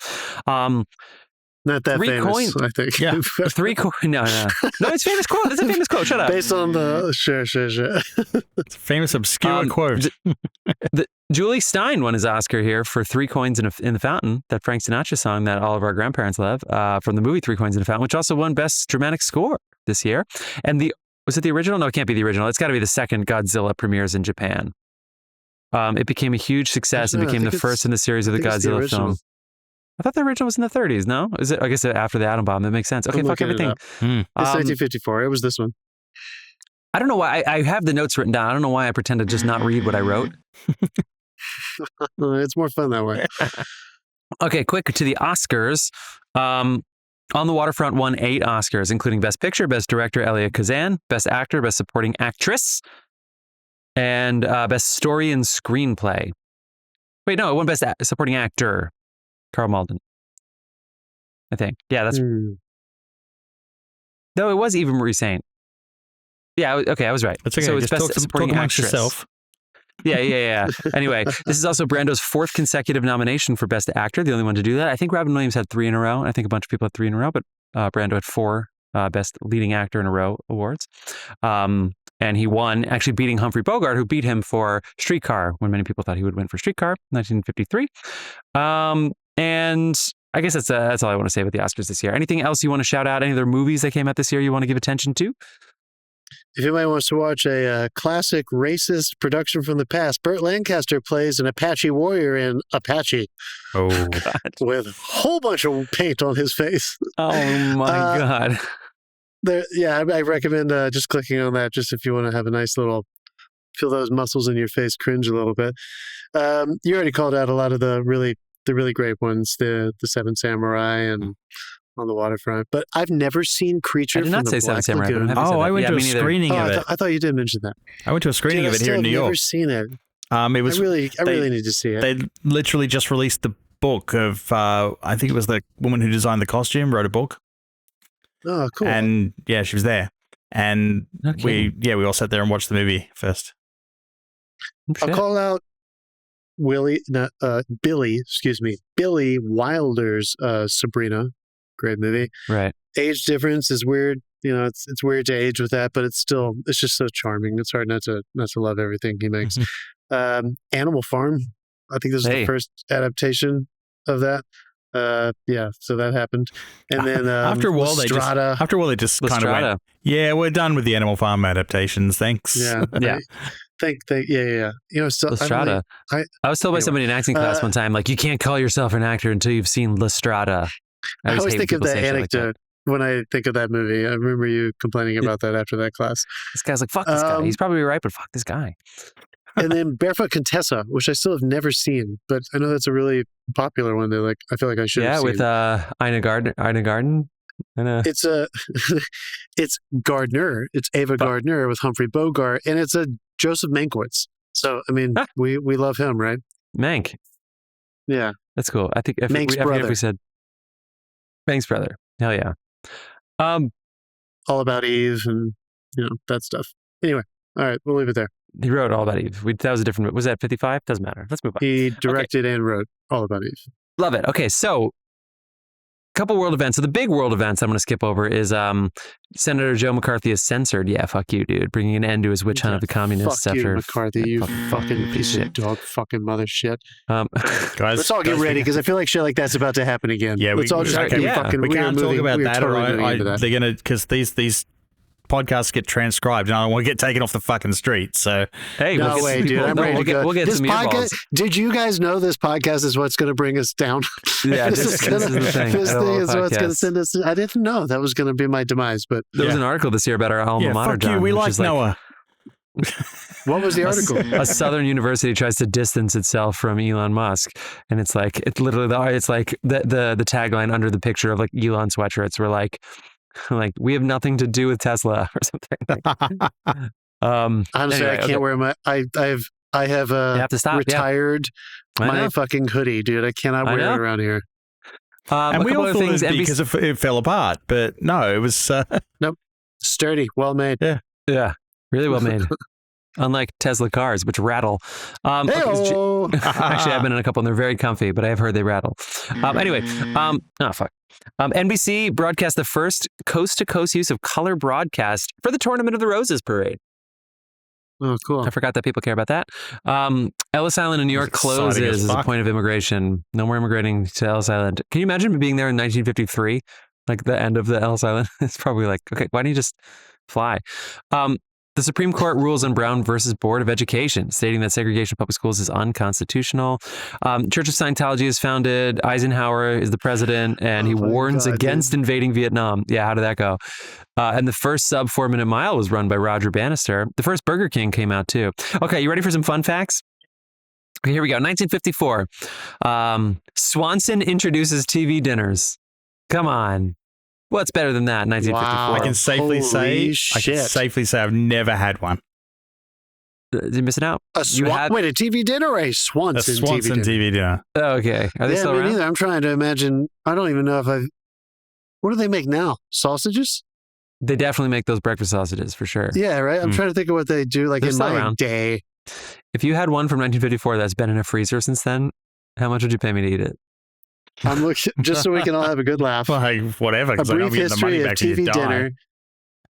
Not that famous, coin. I think. Yeah. 3 coin. No, it's a famous quote. It's a famous quote. Shut up. Based on the sure. It's a famous obscure quote. Julie Stein won his Oscar here for 3 Coins in the Fountain, that Frank Sinatra song that all of our grandparents love, from the movie 3 Coins in the Fountain, which also won Best Dramatic Score this year. And was it the original? No, it can't be the original. It's got to be the second Godzilla premieres in Japan. It became a huge success and became the first in the series of the Godzilla film. I thought the original was in the 30s, no? Is it? I guess after the atom bomb. That makes sense. Okay, fuck everything. It's 1954. It was this one. I don't know why. I have the notes written down. I don't know why I pretend to just not read what I wrote. It's more fun that way. Okay, quick to the Oscars. On the Waterfront won 8 Oscars, including Best Picture, Best Director Elia Kazan, Best Actor, Best Supporting Actress, and Best Story and Screenplay. Wait, no, it won Best Supporting Actor. Carl Malden, I think. Yeah, that's... Though it was Eva Marie Saint. Yeah, okay, I was right. That's okay. So it's just Best Supporting amongst Actress. yourself. Yeah. Anyway, this is also Brando's 4th consecutive nomination for Best Actor, the only one to do that. I think Robin Williams had 3 in a row. I think a bunch of people had 3 in a row, but Brando had 4 Best Leading Actor in a row awards. And he won, actually beating Humphrey Bogart, who beat him for Streetcar, when many people thought he would win for Streetcar, 1953. And I guess that's all I want to say about the Oscars this year. Anything else you want to shout out? Any other movies that came out this year you want to give attention to? If anybody wants to watch a classic racist production from the past, Burt Lancaster plays an Apache warrior in Apache. Oh, God. With a whole bunch of paint on his face. Oh, my God. I recommend just clicking on that, just if you want to have a nice little, feel those muscles in your face cringe a little bit. You already called out a lot of the really great ones, the Seven Samurai and On the Waterfront. But I've never seen Creature I did from not the say Black Seven Samurai. Lagoon. I went to a screening of it. I thought you did mention that. I went to a screening of it here in New York. I've never seen it. It was. I really need to see it. They literally just released the book of. I think it was the woman who designed the costume wrote a book. Oh, cool. And yeah, she was there, and we all sat there and watched the movie first. I'll call out Billy Wilder's Sabrina. Great movie. Right. Age difference is weird. You know, it's weird to age with that, but it's just so charming. It's hard not to love everything he makes. Animal Farm. I think this is the first adaptation of that. So that happened. And then after a while they just kind of went, yeah, we're done with the Animal Farm adaptations. Thanks. Yeah. You know, so Lestrada. I was told by somebody in acting class one time, like, you can't call yourself an actor until you've seen Lestrada. I always think of that anecdote when I think of that movie. I remember you complaining about that after that class. This guy's like, fuck this guy. He's probably right, but fuck this guy. And then Barefoot Contessa, which I still have never seen, but I know that's a really popular one. They're like, I feel like I should have seen. Yeah, with Ina Garden. It's Gardner. It's Ava Gardner with Humphrey Bogart, and it's a Joseph Mankiewicz. So I mean, we love him, right? Mank. Yeah, that's cool. I think if we said Mank's brother. Hell yeah. All About Eve and that stuff. Anyway, all right, we'll leave it there. He wrote All About Eve. That was a different. Was that 55? Doesn't matter. Let's move on. He directed and wrote All About Eve. Love it. Okay, so couple world events. So the big world events I'm going to skip over is Senator Joe McCarthy is censored. Yeah, fuck you, dude. Bringing an end to his witch hunt of the communists fuck after... you, McCarthy, you fucking piece of dog fucking mother shit. Guys, let's all get ready, because I feel like shit like that's about to happen again. Yeah, let's all just we can't talk about that. Totally they're going to, because these podcasts get transcribed, and I don't want to get taken off the fucking street. So, hey, no way, dude. I'm ready to go. We'll get this some podcast. Did you guys know this podcast is what's going to bring us down? Yeah, this is the thing. This thing is what's going to send us. I didn't know that was going to be my demise, but there was an article this year about our alma mater. Fuck you. We like Noah. What was the article? A Southern university tries to distance itself from Elon Musk, and it's like the tagline under the picture of like Elon sweatshirts were like we have nothing to do with Tesla or something. Honestly, anyway, I can't wear my. I have to stop. Retired my fucking hoodie, dude. I cannot wear it around here. And we all thought it was because it fell apart, but no, it was nope, sturdy, well made. Yeah, really well made. Unlike Tesla cars, which rattle. Actually, I've been in a couple and they're very comfy, but I have heard they rattle. Anyway, NBC broadcast the first coast-to-coast use of color broadcast for the Tournament of the Roses parade. Oh, cool. I forgot that people care about that. Ellis Island in New York closes as a point of immigration. No more immigrating to Ellis Island. Can you imagine being there in 1953? Like the end of the Ellis Island? It's probably like, okay, why don't you just fly? The Supreme Court rules on Brown versus Board of Education, stating that segregation of public schools is unconstitutional. Church of Scientology is founded. Eisenhower is the president, and he warns against invading Vietnam. Yeah, how did that go? And the first sub 4-minute mile was run by Roger Bannister. The first Burger King came out too. Okay, you ready for some fun facts? Okay, here we go. 1954. Swanson introduces TV dinners. Come on. What's better than that? 1954. Wow. I can safely say I've never had one. Did you miss it out? Wait, a TV dinner or a Swanson TV dinner? Oh, okay. Are they still around? Neither. I'm trying to imagine. I don't even know if I've. What do they make now? Sausages? They definitely make those breakfast sausages for sure. Yeah, right. I'm trying to think of what they do. Like in my day. If you had one from 1954 that's been in a freezer since then, how much would you pay me to eat it? I'm looking just so we can all have a good laugh. Like whatever. A brief history of TV dinner.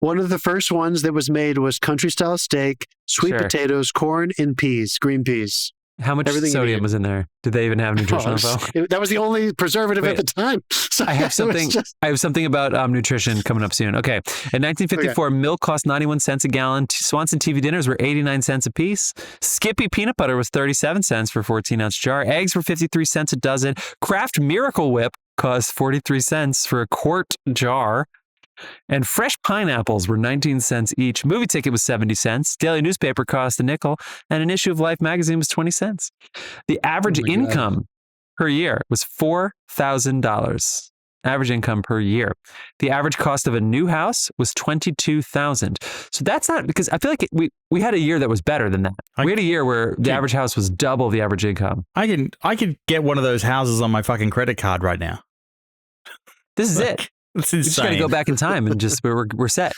One of the first ones that was made was country style steak, sweet potatoes, corn, and peas, green peas. How much sodium was in there? Did they even have nutritional info? That was the only preservative at the time. So I have something. I have something about nutrition coming up soon. Okay, in 1954, milk cost 91 cents a gallon. Swanson TV dinners were 89 cents a piece. Skippy peanut butter was 37 cents for a 14-ounce jar. Eggs were 53 cents a dozen. Kraft Miracle Whip cost 43 cents for a quart jar. And fresh pineapples were 19 cents each. Movie ticket was 70 cents. Daily newspaper cost a nickel. And an issue of Life magazine was 20 cents. The average income per year was $4,000. Average income per year. The average cost of a new house was $22,000. So that's not, because I feel like we had a year that was better than that. We had a year where the average house was double the average income. I can get one of those houses on my fucking credit card right now. This is it. It's insane. You just got to go back in time and just we're set.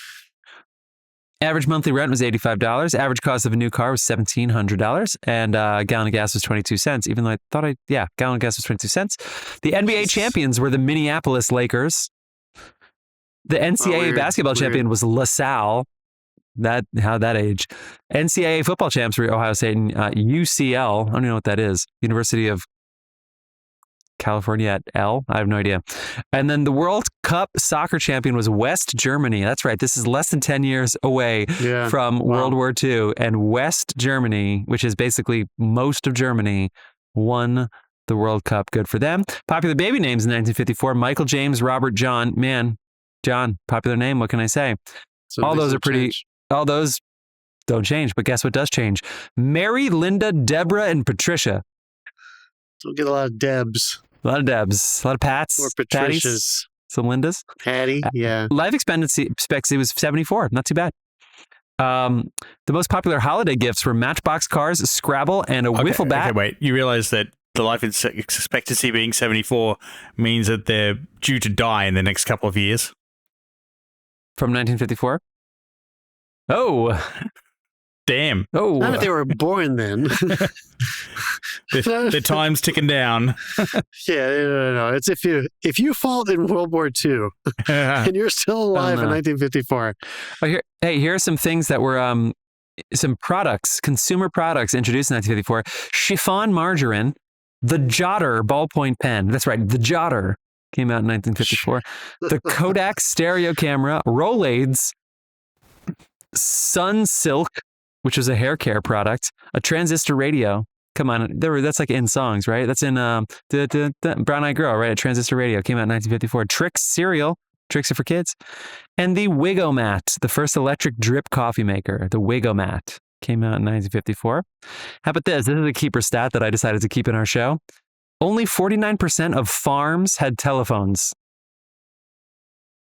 Average monthly rent was $85. Average cost of a new car was $1,700, and a gallon of gas was 22 cents. Even though I thought gallon of gas was 22 cents. The NBA champions were the Minneapolis Lakers. The NCAA basketball champion was LaSalle. How'd that age? NCAA football champs were Ohio State and UCL. I don't even know what that is. University of California at L. I have no idea. And then the World Cup soccer champion was West Germany. That's right. This is less than 10 years away from World War II. And West Germany, which is basically most of Germany, won the World Cup. Good for them. Popular baby names in 1954, Michael James, Robert John. Man, John, popular name. What can I say? So all those are pretty, all those don't change. But guess what does change? Mary, Linda, Deborah, and Patricia. Don't get a lot of Debs. A lot of Debs, a lot of Pats, or Patricias, some Lindas. Patty, yeah. Life expectancy was 74, not too bad. The most popular holiday gifts were Matchbox cars, Scrabble, and a wiffle bat. Okay, wait. You realize that the life expectancy being 74 means that they're due to die in the next couple of years? From 1954? Oh. Damn. Oh. Not if they were born then. the time's ticking down. Yeah, no. It's if you fought in World War II and you're still alive in 1954. Well, here are some things that were some products, consumer products introduced in 1954. Chiffon margarine, the Jotter ballpoint pen. That's right, the Jotter came out in 1954. The Kodak stereo camera, Rolaids, Sun Silk, which was a hair care product, a transistor radio. Come on, that's like in songs, right? That's in Brown Eyed Girl, right? A transistor radio came out in 1954. Trix cereal. Tricks are for kids. And the Wigomat, the first electric drip coffee maker, the Wigomat, came out in 1954. How about this? This is a keeper stat that I decided to keep in our show. Only 49% of farms had telephones.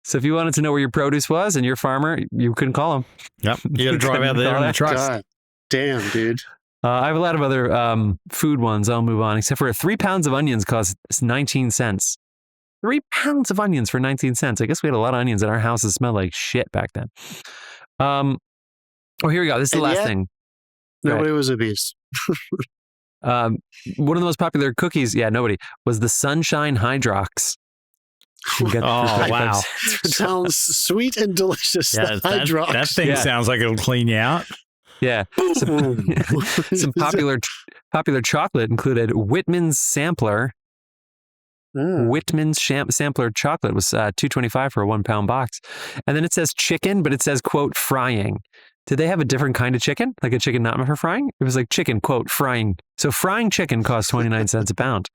So if you wanted to know where your produce was and you're a farmer, you couldn't call them. Yep. You got to drive out there in the trucks. God damn, dude. I have a lot of other food ones. I'll move on, except for 3 pounds of onions cost 19 cents. 3 pounds of onions for 19 cents. I guess we had a lot of onions in our house that smelled like shit back then. Oh, here we go. This is the last thing. Nobody was obese. One of the most popular cookies, nobody, was the Sunshine Hydrox. Oh, wow. Sounds sweet and delicious. Yeah, Hydrox. that thing sounds like it'll clean you out. Yeah. Some popular chocolate included Whitman's Sampler. Whitman's Sampler chocolate was $2.25 for a 1 pound box. And then it says chicken, but it says, quote, frying. Did they have a different kind of chicken? Like a chicken not meant for frying? It was like chicken, quote, frying. So frying chicken cost 29 cents a pound.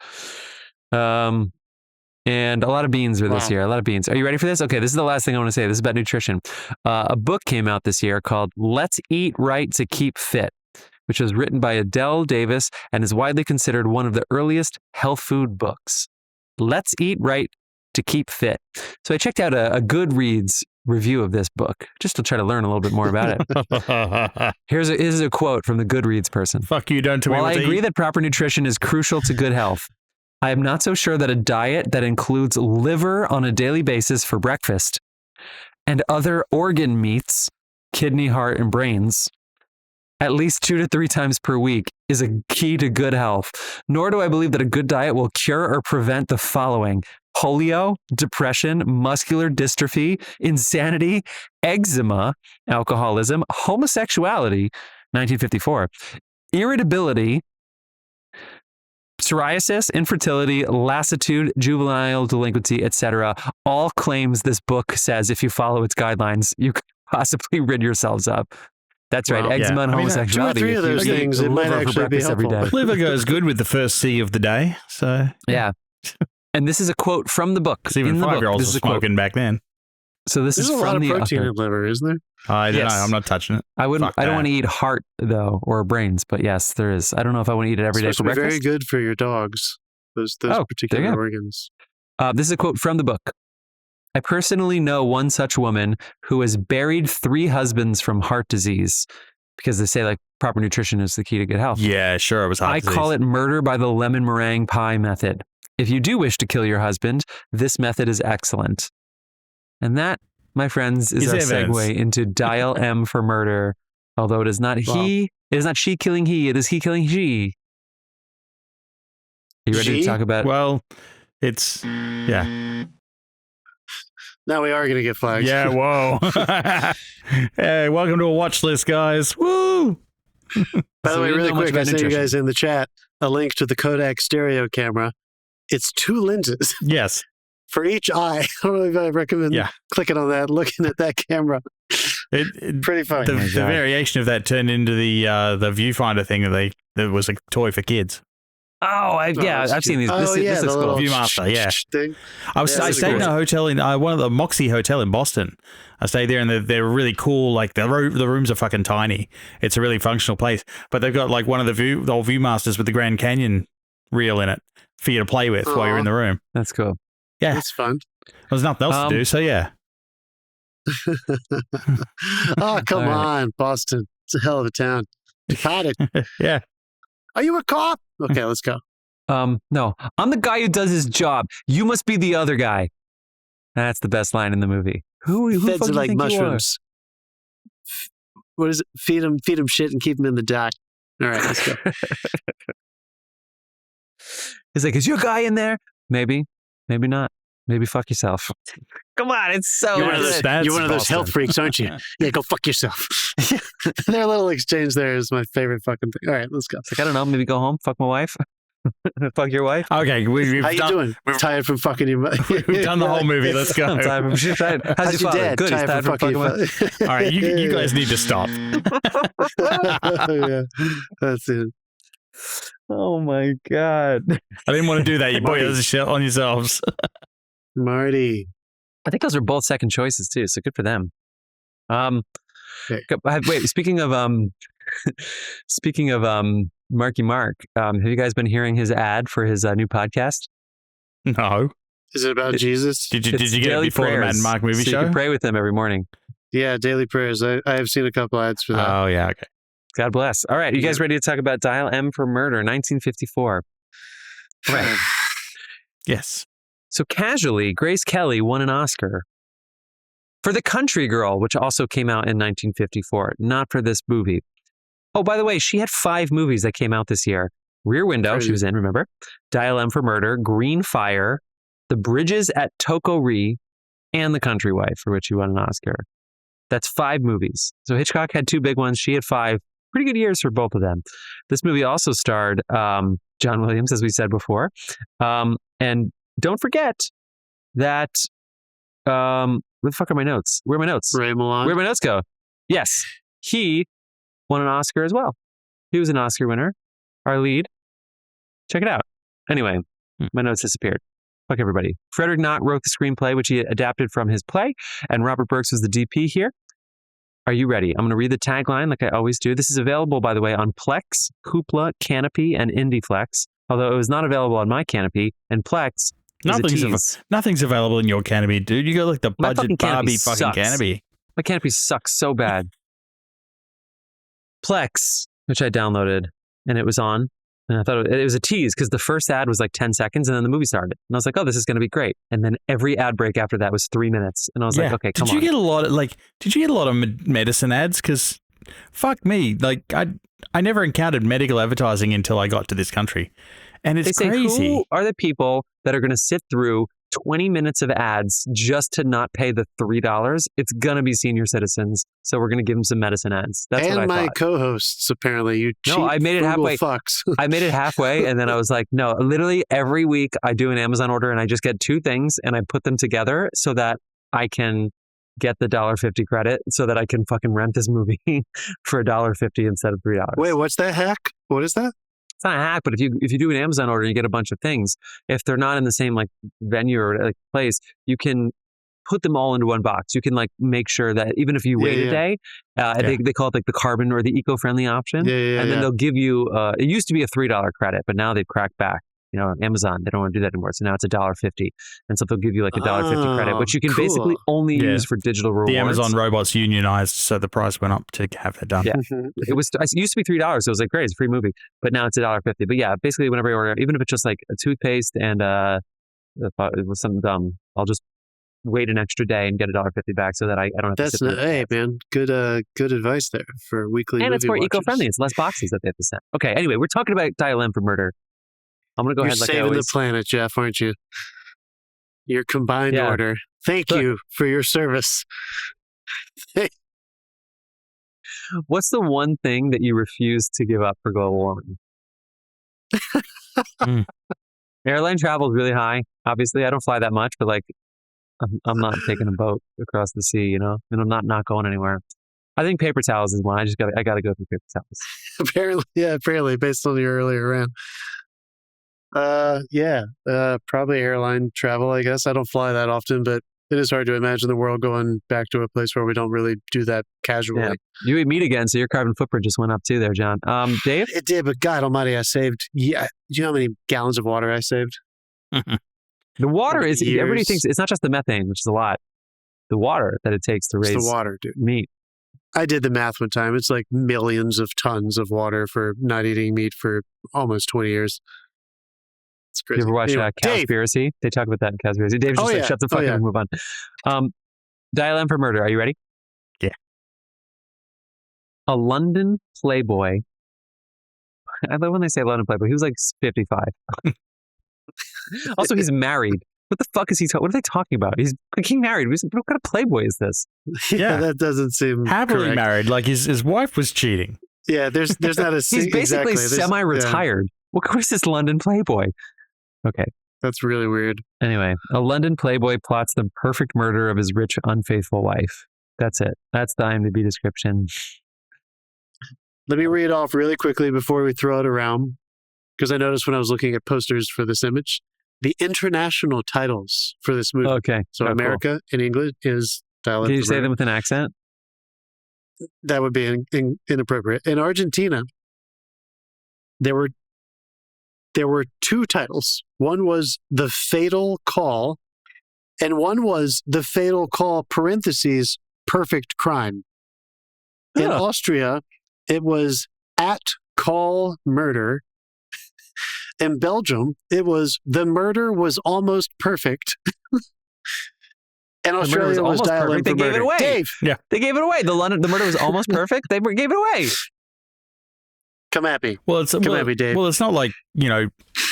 And a lot of beans were this year. A lot of beans. Are you ready for this? Okay, this is the last thing I want to say. This is about nutrition. A book came out this year called Let's Eat Right to Keep Fit, which was written by Adele Davis and is widely considered one of the earliest health food books. Let's Eat Right to Keep Fit. So I checked out a Goodreads review of this book just to try to learn a little bit more about it. Here's a quote from the Goodreads person. Fuck you, don't tell me While what I to agree eat. that proper nutrition is crucial to good health, I am not so sure that a diet that includes liver on a daily basis for breakfast and other organ meats, kidney, heart, and brains, at least 2 to 3 times per week is a key to good health. Nor do I believe that a good diet will cure or prevent the following: polio, depression, muscular dystrophy, insanity, eczema, alcoholism, homosexuality, 1954, irritability, psoriasis, infertility, lassitude, juvenile delinquency, etc. All claims this book says if you follow its guidelines, you could possibly rid yourselves of. That's right. Eczema and homosexuality. 2 or 3 of those things, it might actually be helpful. every day. Liver goes good with the first C of the day. So yeah. And this is a quote from the book. Because even 5-year-olds were smoking back then. So this is a lot from of the protein author. in liver, isn't there? I don't know. I'm not touching it. I don't want to eat heart though, or brains, but yes, there is. I don't know if I want to eat it every day for breakfast. Very good for your dogs. Those particular organs. This is a quote from the book. I personally know one such woman who has buried 3 husbands from heart disease, because they say like proper nutrition is the key to good health. Yeah, sure. It was heart disease. I call it murder by the lemon meringue pie method. If you do wish to kill your husband, this method is excellent. And that, my friends, is our segue into dial M for murder. Although it is not it is not she killing he, it is he killing she. Are you ready to talk about? Well, it's yeah. Now we are going to get flagged. Yeah, whoa. Hey, welcome to a watch list, guys. Woo! By the way, really quick, I sent you guys in the chat a link to the Kodak stereo camera. It's 2 lenses. Yes. For each eye. I don't know if I recommend clicking on that, looking at that camera. Pretty funny. The variation of that turned into the viewfinder thing that was a toy for kids. Oh, I've seen these. This is cool. Viewmaster, thing. I stayed in a hotel in one of the Moxie Hotel in Boston. I stayed there, and they're really cool. Like the rooms are fucking tiny. It's a really functional place, but they've got like one of the old Viewmasters with the Grand Canyon reel in it for you to play with while you're in the room. That's cool. Yeah, that's fun. There's nothing else to do, so yeah. Oh, come on, Boston. It's a hell of a town. Got it. Yeah. Are you a cop? Okay, let's go. No, I'm the guy who does his job. You must be the other guy. That's the best line in the movie. Who Feds are like mushrooms. What is it? Feed them shit and keep them in the dock. All right, let's go. He's like, is your guy in there? Maybe, maybe not. Maybe fuck yourself. Come on, it's so You're one of those health freaks, aren't you? Yeah, go fuck yourself. Their little exchange there is my favorite fucking thing. All right, let's go. It's like, I don't know, maybe go home, fuck my wife. Fuck your wife? Okay, we've How you doing? Tired from fucking your We've done the whole movie. Let's go. I'm tired. She's tired. How's your father? Good. He's tired from fucking All right, you guys need to stop. Yeah, that's it. Oh my God. I didn't want to do that. You boys are shit on yourselves. Marty. I think those are both second choices too, so good for them. Wait, speaking of Marky Mark, have you guys been hearing his ad for his new podcast? No. Is it about Jesus? Did you get it before prayers, the Mad Mark movie so show? You can pray with him every morning. Yeah, daily prayers. I have seen a couple ads for that. Oh, yeah, okay. God bless. All right, you guys ready to talk about Dial M for Murder, 1954? Right. Yes. So casually, Grace Kelly won an Oscar for The Country Girl, which also came out in 1954, not for this movie. Oh, by the way, she had 5 movies that came out this year. Rear Window, she was in, remember? Dial M for Murder, Green Fire, The Bridges at Toko-Ri, and The Country Wife, for which she won an Oscar. That's 5 movies. So Hitchcock had 2 big ones. She had 5. Pretty good years for both of them. This movie also starred John Williams, as we said before. And don't forget that... where the fuck are my notes? Where are my notes? Ray Milland. Where my notes go? Yes. He won an Oscar as well. He was an Oscar winner. Our lead. Check it out. Anyway, my notes disappeared. Fuck everybody. Frederick Knott wrote the screenplay, which he adapted from his play, and Robert Burks was the DP here. Are you ready? I'm going to read the tagline like I always do. This is available, by the way, on Plex, Hoopla, Canopy, and IndieFlex, although it was not available on my Canopy, and Plex Nothing's available in your Canopy, dude. You got like the budget Barbie fucking Canopy. My Canopy sucks so bad. Plex, which I downloaded, and it was on. And I thought it was a tease because the first ad was like 10 seconds and then the movie started. And I was like, oh, this is going to be great. And then every ad break after that was 3 minutes. And I was like, okay, come on. Did you get a lot of medicine ads? Because fuck me. Like, I never encountered medical advertising until I got to this country. And it's crazy. Who are the people that are going to sit through 20 minutes of ads just to not pay the $3? It's going to be senior citizens. So we're going to give them some medicine ads. That's what I thought. And my co-hosts, apparently. You cheap, I made it halfway. Fucks. I made it halfway, and then I was like, no, literally every week I do an Amazon order, and I just get 2 things, and I put them together so that I can get the $1.50 credit so that I can fucking rent this movie for $1.50 instead of $3. Wait, what's that hack? What is that? It's not a hack, but if you do an Amazon order, you get a bunch of things. If they're not in the same like venue or like place, you can put them all into one box. You can like make sure that even if you wait a day, they call it like the carbon or the eco-friendly option. And then they'll give you, it used to be a $3 credit, but now they've cracked back. You know, Amazon, they don't want to do that anymore. So now it's $1.50. And so they'll give you like a $1.50 credit, which you can basically only use for digital rewards. The Amazon robots unionized, so the price went up to have that done. Yeah. It used to be $3. So it was like, great, it's a free movie. But now it's $1.50. But yeah, basically whenever I order, even if it's just like a toothpaste and if it was something dumb, I'll just wait an extra day and get $1.50 back so that I don't have to sit there. Hey, man, good advice there for weekly and movie it's more watches. eco-friendly. It's less boxes that they have to send. Okay, anyway, we're talking about Dial M for Murder. I'm going to go ahead like I always... You're saving the planet, Jeff, aren't you? Your combined order. Thank you for your service. What's the one thing that you refuse to give up for global warming? Airline travel is really high. Obviously, I don't fly that much, but like, I'm not taking a boat across the sea, you know? And I'm not going anywhere. I think paper towels is one. I got to go through paper towels. Apparently, based on your earlier rant. Probably airline travel, I guess. I don't fly that often, but it is hard to imagine the world going back to a place where we don't really do that casually. Yeah. You ate meat again, so your carbon footprint just went up too there, John. Dave? It did, but God almighty, I saved, do you know how many gallons of water I saved? The water is, everybody thinks, it's not just the methane, which is a lot. The water that it takes to raise the water, dude. Meat. I did the math one time. It's like millions of tons of water for not eating meat for almost 20 years. It's crazy. You ever watch Cowspiracy? They talk about that in Cowspiracy. Dave's just like, shut the fuck up and move on. Dial M for Murder. Are you ready? Yeah. A London playboy. I love when they say London playboy. He was like 55. Also, he's married. What the fuck is he talking? What are they talking about? He's married. What kind of playboy is this? Yeah, that doesn't seem happily correct. Married. Like his wife was cheating. Yeah, there's not a. He's basically semi-retired. What course is this London Playboy? Okay. That's really weird. Anyway, a London Playboy plots the perfect murder of his rich, unfaithful wife. That's it. That's the IMDb description. Let me read off really quickly before we throw it around, because I noticed when I was looking at posters for this image, the international titles for this movie. Okay. So America in English is Dial Can you say them with an accent? That would be inappropriate. In Argentina, there were two titles. One was The Fatal Call, and one was The Fatal Call, parentheses, Perfect Crime. In Austria, it was At Call Murder. In Belgium, it was The Murder Was Almost Perfect. And Australia was Dial in for Murder. They gave it away. Dave. Yeah. They gave it away. The murder was almost perfect. They gave it away. Come at me. Well, it's at me, Dave. Well, it's not like,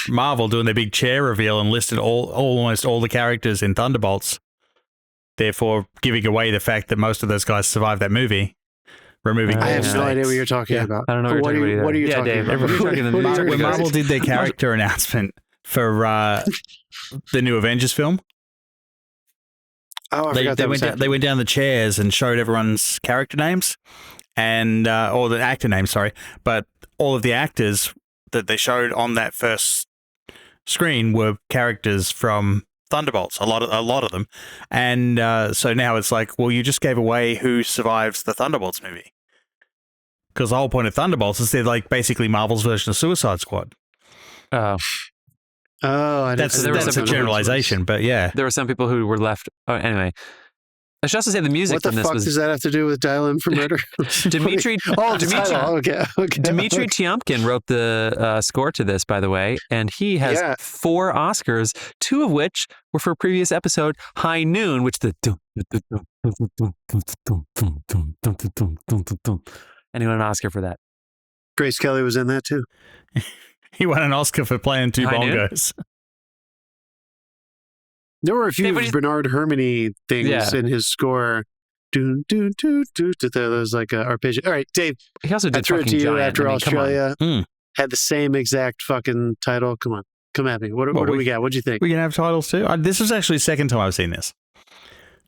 Marvel doing their big chair reveal and listed almost all the characters in Thunderbolts, therefore giving away the fact that most of those guys survived that movie. Removing. I have no idea what you're talking about. I don't know what are you talking Dave, about? When Marvel did their character announcement for the new Avengers film, they went down the chairs and showed everyone's character names and or the actor names, sorry, but all of the actors that they showed on that first screen were characters from Thunderbolts, a lot of them, and so now it's like, well, you just gave away who survives the Thunderbolts movie, because the whole point of Thunderbolts is they're like basically Marvel's version of Suicide Squad. That's a generalization, but yeah, there were some people who were left. Oh, anyway, I should also say the music. What the fuck does that have to do with Dial in for Murder? Dimitri Tiomkin wrote the score to this, by the way, and he has 4 Oscars, 2 of which were for a previous episode, High Noon, which and he won an Oscar for that. Grace Kelly was in that too. He won an Oscar for playing 2 bongos. There were a few Bernard Hermony things in his score. There's like an arpeggio. All right, Dave. He also did I threw it to you Giant. after Australia had the same exact fucking title. Come on, come at me. What do we got? What'd you think? We can have titles too. This was actually the second time I've seen this.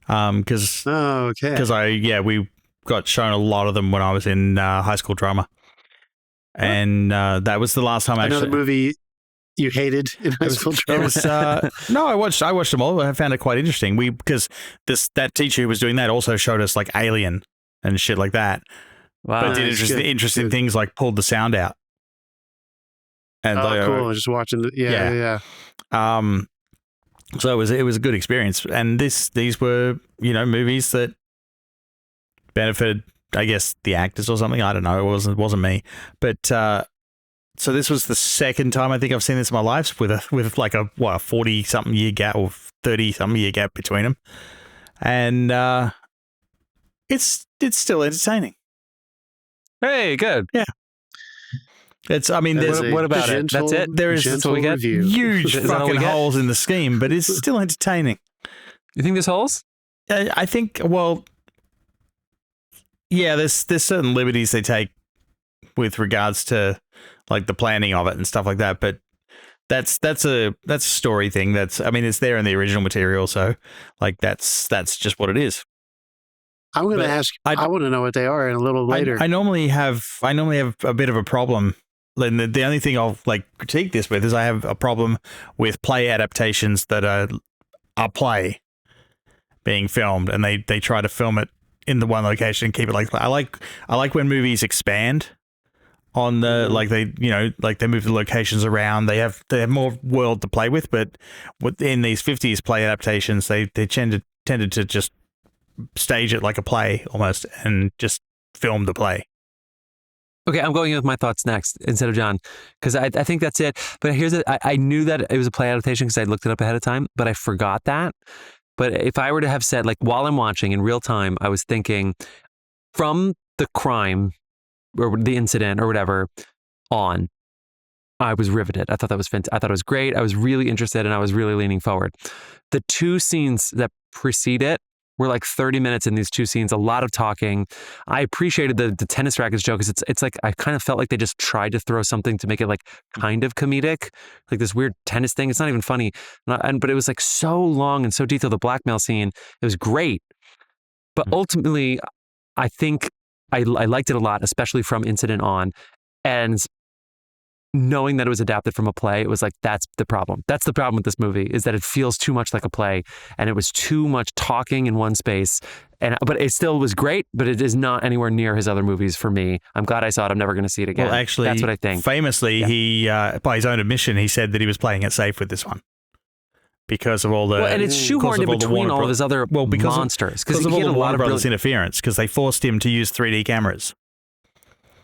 Because we got shown a lot of them when I was in high school drama. And that was the last time Another movie you hated in high school drama? No, I watched them all. I found it quite interesting. Because that teacher who was doing that also showed us like Alien and shit like that. Wow. But did interesting things like pulled the sound out. And cool. Just watching yeah. So it was a good experience. And these were, movies that benefited, I guess, the actors or something. I don't know. It wasn't me. But so this was the second time I think I've seen this in my life with like a 40-something year gap or 30-something year gap between them, and it's still entertaining. Hey, good. Yeah. What about it? That's it. There is huge fucking holes in the scheme, but it's still entertaining. You think there's holes? I think. Well. Yeah, there's certain liberties they take with regards to like the planning of it and stuff like that, but that's a story thing. It's there in the original material, so like that's just what it is. I'm going to ask. I want to know what they are a little later. I normally have a bit of a problem. The only thing I'll like critique this with is I have a problem with play adaptations that are play being filmed, and they try to film it in the one location and keep it like I like when movies expand on the they move the locations around. They have more world to play with, but within these 50s play adaptations, they tended to just stage it like a play almost and just film the play. Okay, I'm going with my thoughts next instead of John, because I think that's it. But I knew that it was a play adaptation because I looked it up ahead of time, but I forgot that. But if I were to have said, like, while I'm watching in real time, I was thinking from the crime or the incident or whatever on, I was riveted. I thought that was fantastic. I thought it was great. I was really interested and I was really leaning forward. The 2 scenes that precede it We're like 30 minutes in these two scenes, a lot of talking. I appreciated the tennis rackets joke because it's like I kind of felt like they just tried to throw something to make it like kind of comedic, like this weird tennis thing. It's not even funny, but it was like so long and so detailed. The blackmail scene, it was great, but ultimately, I think I liked it a lot, especially from Incident on, and knowing that it was adapted from a play, it was like, that's the problem. That's the problem with this movie, is that it feels too much like a play, and it was too much talking in one space. But it still was great, but it is not anywhere near his other movies for me. I'm glad I saw it. I'm never going to see it again. Well, actually, that's what I think. Famously, he, by his own admission, he said that he was playing it safe with this one. Because of all the... and it's shoehorned in between all of his other monsters. Because of all the Warner Brothers interference, because they forced him to use 3D cameras.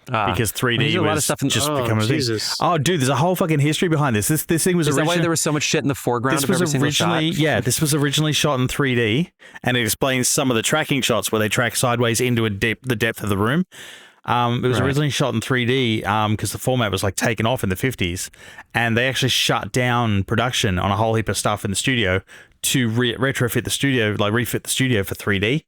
Because 3D was just becoming a thing. Oh, dude, there's a whole fucking history behind this. This thing was Is that why there was so much shit in the foreground of every single shot? Yeah, this was originally shot in 3D, and it explains some of the tracking shots where they track sideways into the depth of the room. It was originally shot in 3D because the format was like taken off in the 50s, and they actually shut down production on a whole heap of stuff in the studio to retrofit the studio, like refit the studio for 3D.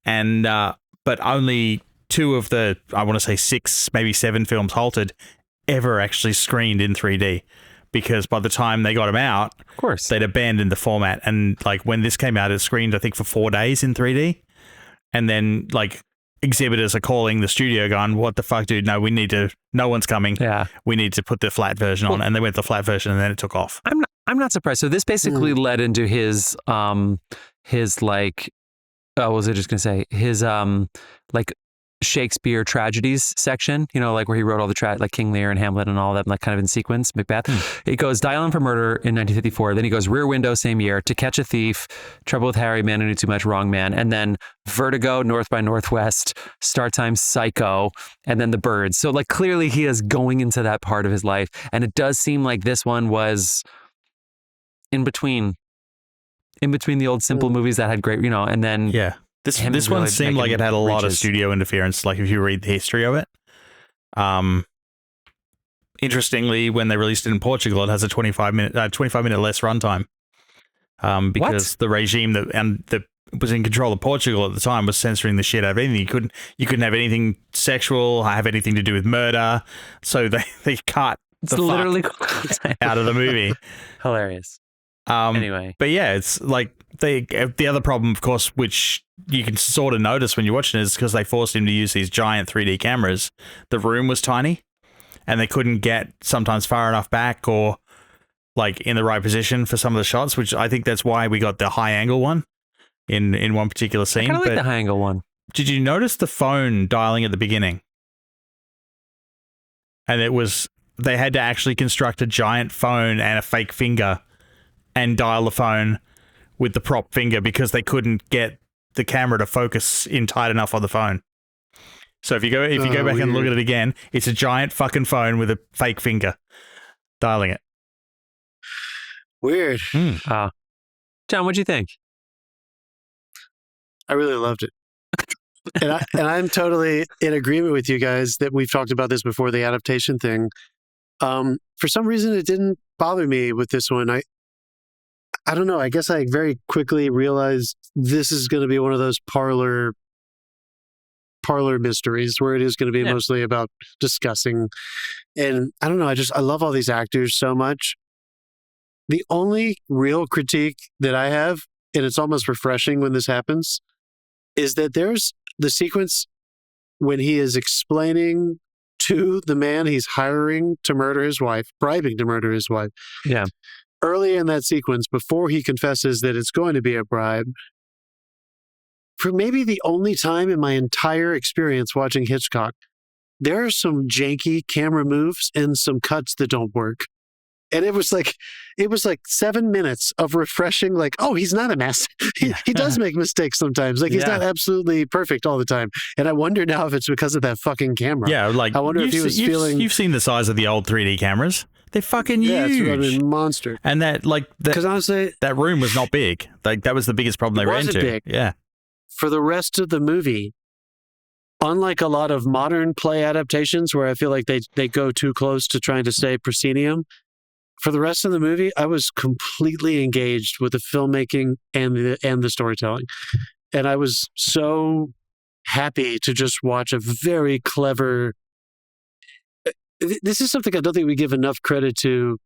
And but only 2 of the, I want to say 6, maybe 7 films Halted ever actually screened in 3D, because by the time they got them out, of course, they'd abandoned the format. And like when this came out, it screened, I think, for 4 days in 3D. And then like exhibitors are calling the studio going, what the fuck, dude? No, no one's coming. Yeah. We need to put the flat version on. And they went the flat version, and then it took off. I'm not surprised. So this basically led into his like, what was I just going to say? His like Shakespeare tragedies section, like where he wrote all the like King Lear and Hamlet and all that, like kind of in sequence, Macbeth. He goes Dial M for Murder in 1954. Then he goes Rear Window same year, To Catch a Thief, Trouble with Harry, Man Who Knew Too Much, Wrong Man, and then Vertigo, North by Northwest, Star Time, Psycho, and then The Birds. So like clearly he is going into that part of his life, and it does seem like this one was in between the old simple movies that had great, and then This one seemed like it had a lot of studio interference, like if you read the history of it. Interestingly, when they released it in Portugal, it has a 25 minute less runtime. Because the regime that was in control of Portugal at the time was censoring the shit out of anything. You couldn't have anything sexual, have anything to do with murder. So they cut the out of the movie. Hilarious. Anyway. But yeah, it's like the other problem, of course, which you can sort of notice when you're watching it, is because they forced him to use these giant 3D cameras. The room was tiny, and they couldn't get sometimes far enough back or like in the right position for some of the shots, which I think that's why we got the high angle one in one particular scene. I kind of like the high angle one. Did you notice the phone dialing at the beginning? And they had to actually construct a giant phone and a fake finger and dial the phone with the prop finger because they couldn't get the camera to focus in tight enough on the phone. So if you go back and look at it again, it's a giant fucking phone with a fake finger dialing it. Weird. John, what'd you think? I really loved it. and I'm totally in agreement with you guys that we've talked about this before, the adaptation thing. For some reason, it didn't bother me with this one. I don't know. I guess I very quickly realized this is going to be one of those parlor mysteries where it is going to be mostly about discussing. And I don't know. I love all these actors so much. The only real critique that I have, and it's almost refreshing when this happens, is that there's the sequence when he is explaining to the man he's hiring to murder his wife, bribing to murder his wife. Yeah. Early in that sequence, before he confesses that it's going to be a bribe, for maybe the only time in my entire experience watching Hitchcock, there are some janky camera moves and some cuts that don't work. And it was like 7 minutes of refreshing, like, oh, he's not a master. He does make mistakes sometimes. Like, he's not absolutely perfect all the time. And I wonder now if it's because of that fucking camera. Yeah, like, I wonder if he was feeling... You've seen the size of the old 3D cameras. They're fucking huge. Yeah, it's a monster. And that, like... Because honestly... That room was not big. Like, that was the biggest problem they ran into. Big. Yeah. For the rest of the movie, unlike a lot of modern play adaptations where I feel like they go too close to trying to say proscenium, for the rest of the movie, I was completely engaged with the filmmaking and the storytelling. And I was so happy to just watch a very clever... This is something I don't think we give enough credit to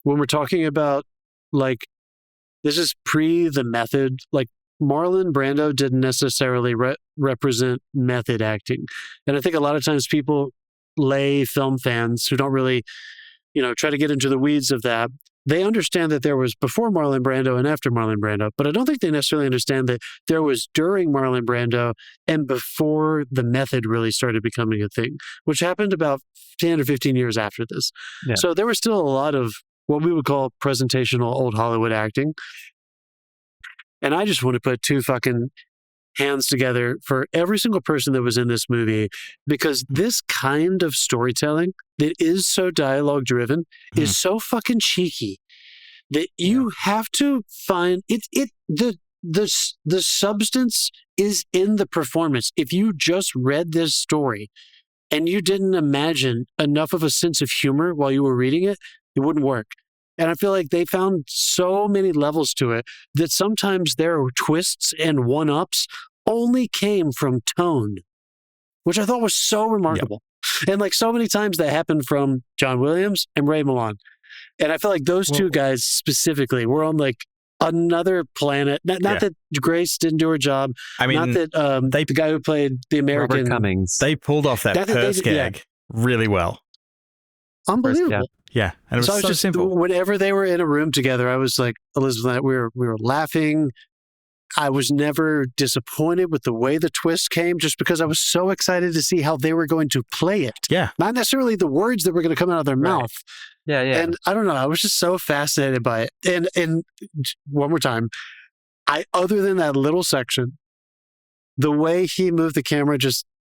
when we're talking about, like, this is pre the method. Like, Marlon Brando didn't necessarily represent method acting. And I think a lot of times people, lay film fans who don't really, try to get into the weeds of that, they understand that there was before Marlon Brando and after Marlon Brando, but I don't think they necessarily understand that there was during Marlon Brando and before the method really started becoming a thing, which happened about 10 or 15 years after this. Yeah. So there was still a lot of what we would call presentational old Hollywood acting. And I just want to put two fucking hands together for every single person that was in this movie, because this kind of storytelling that is so dialogue driven is so fucking cheeky that you have to find it. The substance is in the performance. If you just read this story and you didn't imagine enough of a sense of humor while you were reading it, it wouldn't work. And I feel like they found so many levels to it that sometimes their twists and one-ups only came from tone, which I thought was so remarkable. Yep. And like so many times that happened from John Williams and Ray Milland. And I feel like those two guys specifically were on like another planet. Not that Grace didn't do her job. I mean, not that the guy who played the American... Robert Cummings. They pulled off that Pearce gag really well. Unbelievable. Yeah, and it was so simple. Whenever they were in a room together, I was like, Elizabeth, we were laughing. I was never disappointed with the way the twist came, just because I was so excited to see how they were going to play it. Yeah, not necessarily the words that were going to come out of their mouth. Yeah. And I don't know, I was just so fascinated by it. And one more time, other than that little section, the way he moved the camera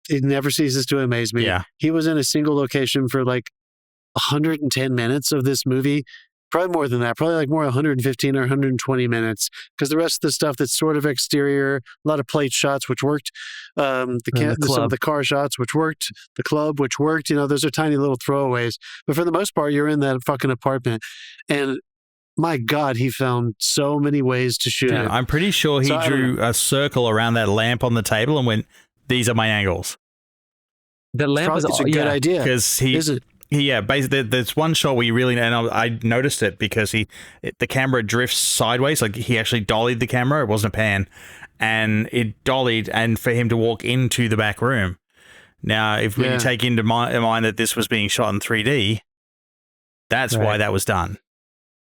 it never ceases to amaze me. Yeah, he was in a single location for like 110 minutes of this movie, probably more than that, probably like more 115 or 120 minutes, because the rest of the stuff that's sort of exterior, a lot of plate shots, which worked, some of the car shots, which worked, the club, which worked, those are tiny little throwaways. But for the most part, you're in that fucking apartment. And my God, he found so many ways to shoot it. I'm pretty sure he drew a circle around that lamp on the table and went, "These are my angles." The lamp is a good idea. Because basically, there's one shot where you really, and I noticed it because the camera drifts sideways. Like he actually dollied the camera; it wasn't a pan, and it dollied. And for him to walk into the back room. Now, if we take into mind that this was being shot in 3D, that's why that was done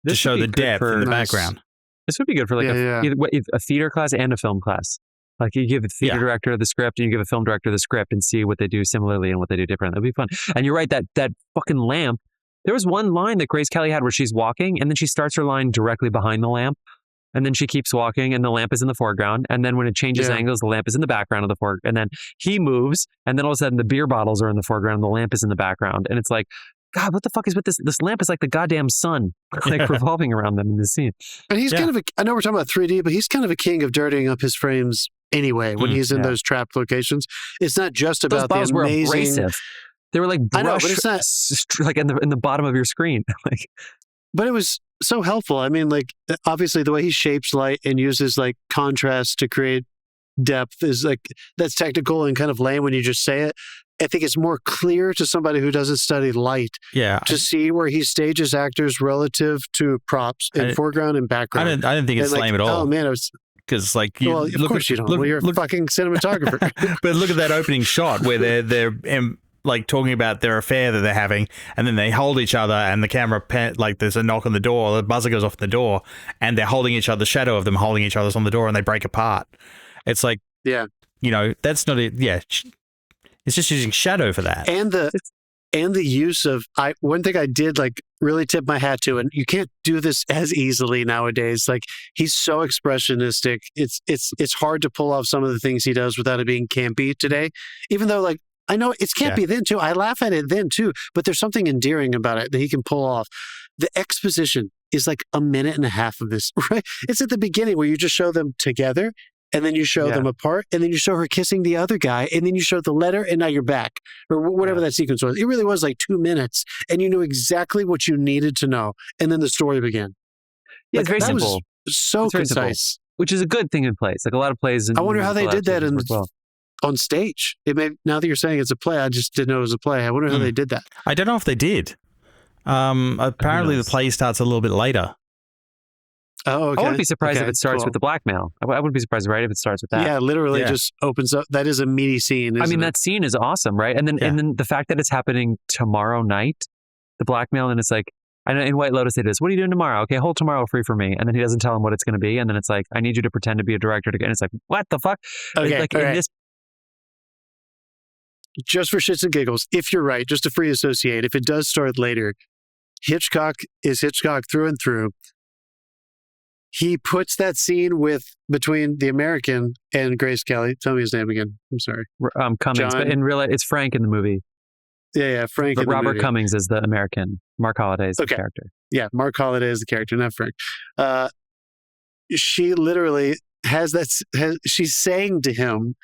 to show the depth in the background. This would be good for like a theater class and a film class. Like you give a theater director the script and you give a film director the script and see what they do similarly and what they do different. That'd be fun. And you're right, that fucking lamp. There was one line that Grace Kelly had where she's walking and then she starts her line directly behind the lamp. And then she keeps walking and the lamp is in the foreground. And then when it changes angles, the lamp is in the background of the foreground. And then he moves and then all of a sudden the beer bottles are in the foreground and the lamp is in the background. And it's like, God, what the fuck is with this? This lamp is like the goddamn sun, like revolving around them in this scene. And he's kind of I know we're talking about 3D, but he's kind of a king of dirtying up his frames anyway when he's in those trapped locations. It's not just about the amazing... were abrasive. They were like brush, I know, but it's not like in the bottom of your screen. But it was so helpful. I mean, like obviously the way he shapes light and uses like contrast to create depth is like, that's technical and kind of lame when you just say it. I think it's more clear to somebody who doesn't study light to see where he stages actors relative to props in foreground and background. I didn't think it's lame at all. Oh man, it was... Because like of course you don't. You're a fucking cinematographer. But look at that opening shot where they're like talking about their affair that they're having, and then they hold each other, and the camera like there's a knock on the door, the buzzer goes off at the door, and they're holding each other, the shadow of them holding each other's on the door, and they break apart. It's like that's not it. Yeah, it's just using shadow for that, and the use of one thing I did like really tip my hat to, and you can't do this as easily nowadays. Like he's so expressionistic. It's hard to pull off some of the things he does without it being campy today. Even though like I know it's campy then too. I laugh at it then too, but there's something endearing about it that he can pull off. The exposition is like a minute and a half of this, right? It's at the beginning where you just show them together. And then you show them apart, and then you show her kissing the other guy, and then you show the letter, and now you're back. Or whatever that sequence was. It really was like 2 minutes, and you knew exactly what you needed to know. And then the story began. Yeah, it's very simple. So concise. which is a good thing in plays. Like a lot of plays. I wonder how they did that on stage. Now that you're saying it's a play, I just didn't know it was a play. I wonder how they did that. I don't know if they did. Apparently, the play starts a little bit later. Oh, okay. I wouldn't be surprised if it starts with the blackmail. I wouldn't be surprised, right, if it starts with that. Yeah, literally just opens up. That is a meaty scene. I mean, that scene is awesome, right? And then the fact that it's happening tomorrow night, the blackmail, and it's like, I know in White Lotus they do this. What are you doing tomorrow? Okay, hold tomorrow free for me. And then he doesn't tell him what it's going to be. And then it's like, I need you to pretend to be a director. And it's like, what the fuck? Okay, like in this. Just for shits and giggles, if you're right, just to free associate, if it does start later, Hitchcock is Hitchcock through and through. He puts that scene between the American and Grace Kelly. Tell me his name again. I'm sorry. Cummings. But in real life, it's Frank in the movie. Yeah, Frank. But Robert Cummings is the American. Mark Holliday is the character. Yeah, Mark Holliday is the character, not Frank. She literally she's saying to him,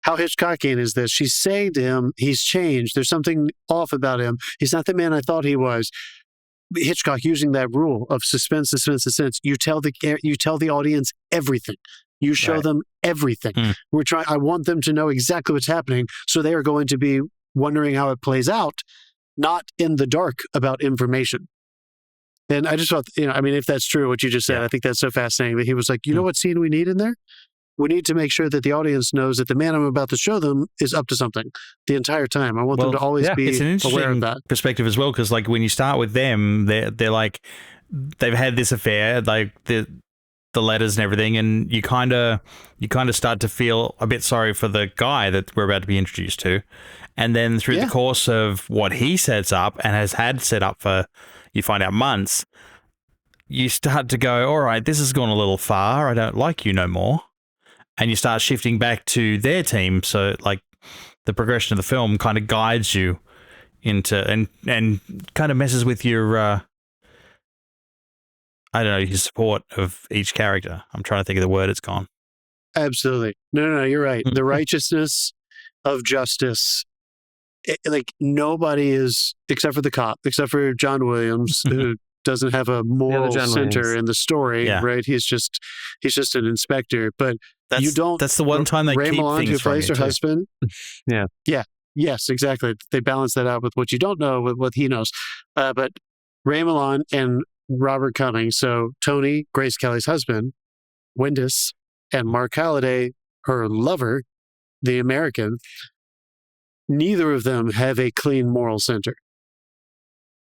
how Hitchcockian is this? She's saying to him, he's changed. There's something off about him. He's not the man I thought he was. Hitchcock using that rule of suspense. You tell the audience everything. You show them everything. I want them to know exactly what's happening, so they are going to be wondering how it plays out, not in the dark about information. And I just thought, if that's true, what you just said, I think that's so fascinating that he was like, you know what scene we need in there? We need to make sure that the audience knows that the man I'm about to show them is up to something the entire time. I want them to always be it's an interesting aware of that perspective as well, because like when you start with them, they're like, they've had this affair, like the letters and everything, and you kind of start to feel a bit sorry for the guy that we're about to be introduced to, and then through the course of what he sets up and has had set up for, you find out, months, you start to go, all right, this has gone a little far. I don't like you no more. And you start shifting back to their team. So like the progression of the film kind of guides you into and kind of messes with your, your support of each character. I'm trying to think of the word, it's gone. Absolutely. No, you're right. The righteousness of justice. Like nobody is, except for the cop, except for John Williams, who doesn't have a moral center in the story, right? He's just an inspector, but that's the one time they keep Milland, things who plays her too. husband. Yes, exactly. They balance that out with what you don't know with what he knows. But Ray Milland and Robert Cummings, so Tony, Grace Kelly's husband, Windus, and Mark Halliday, her lover, the American, neither of them have a clean moral center.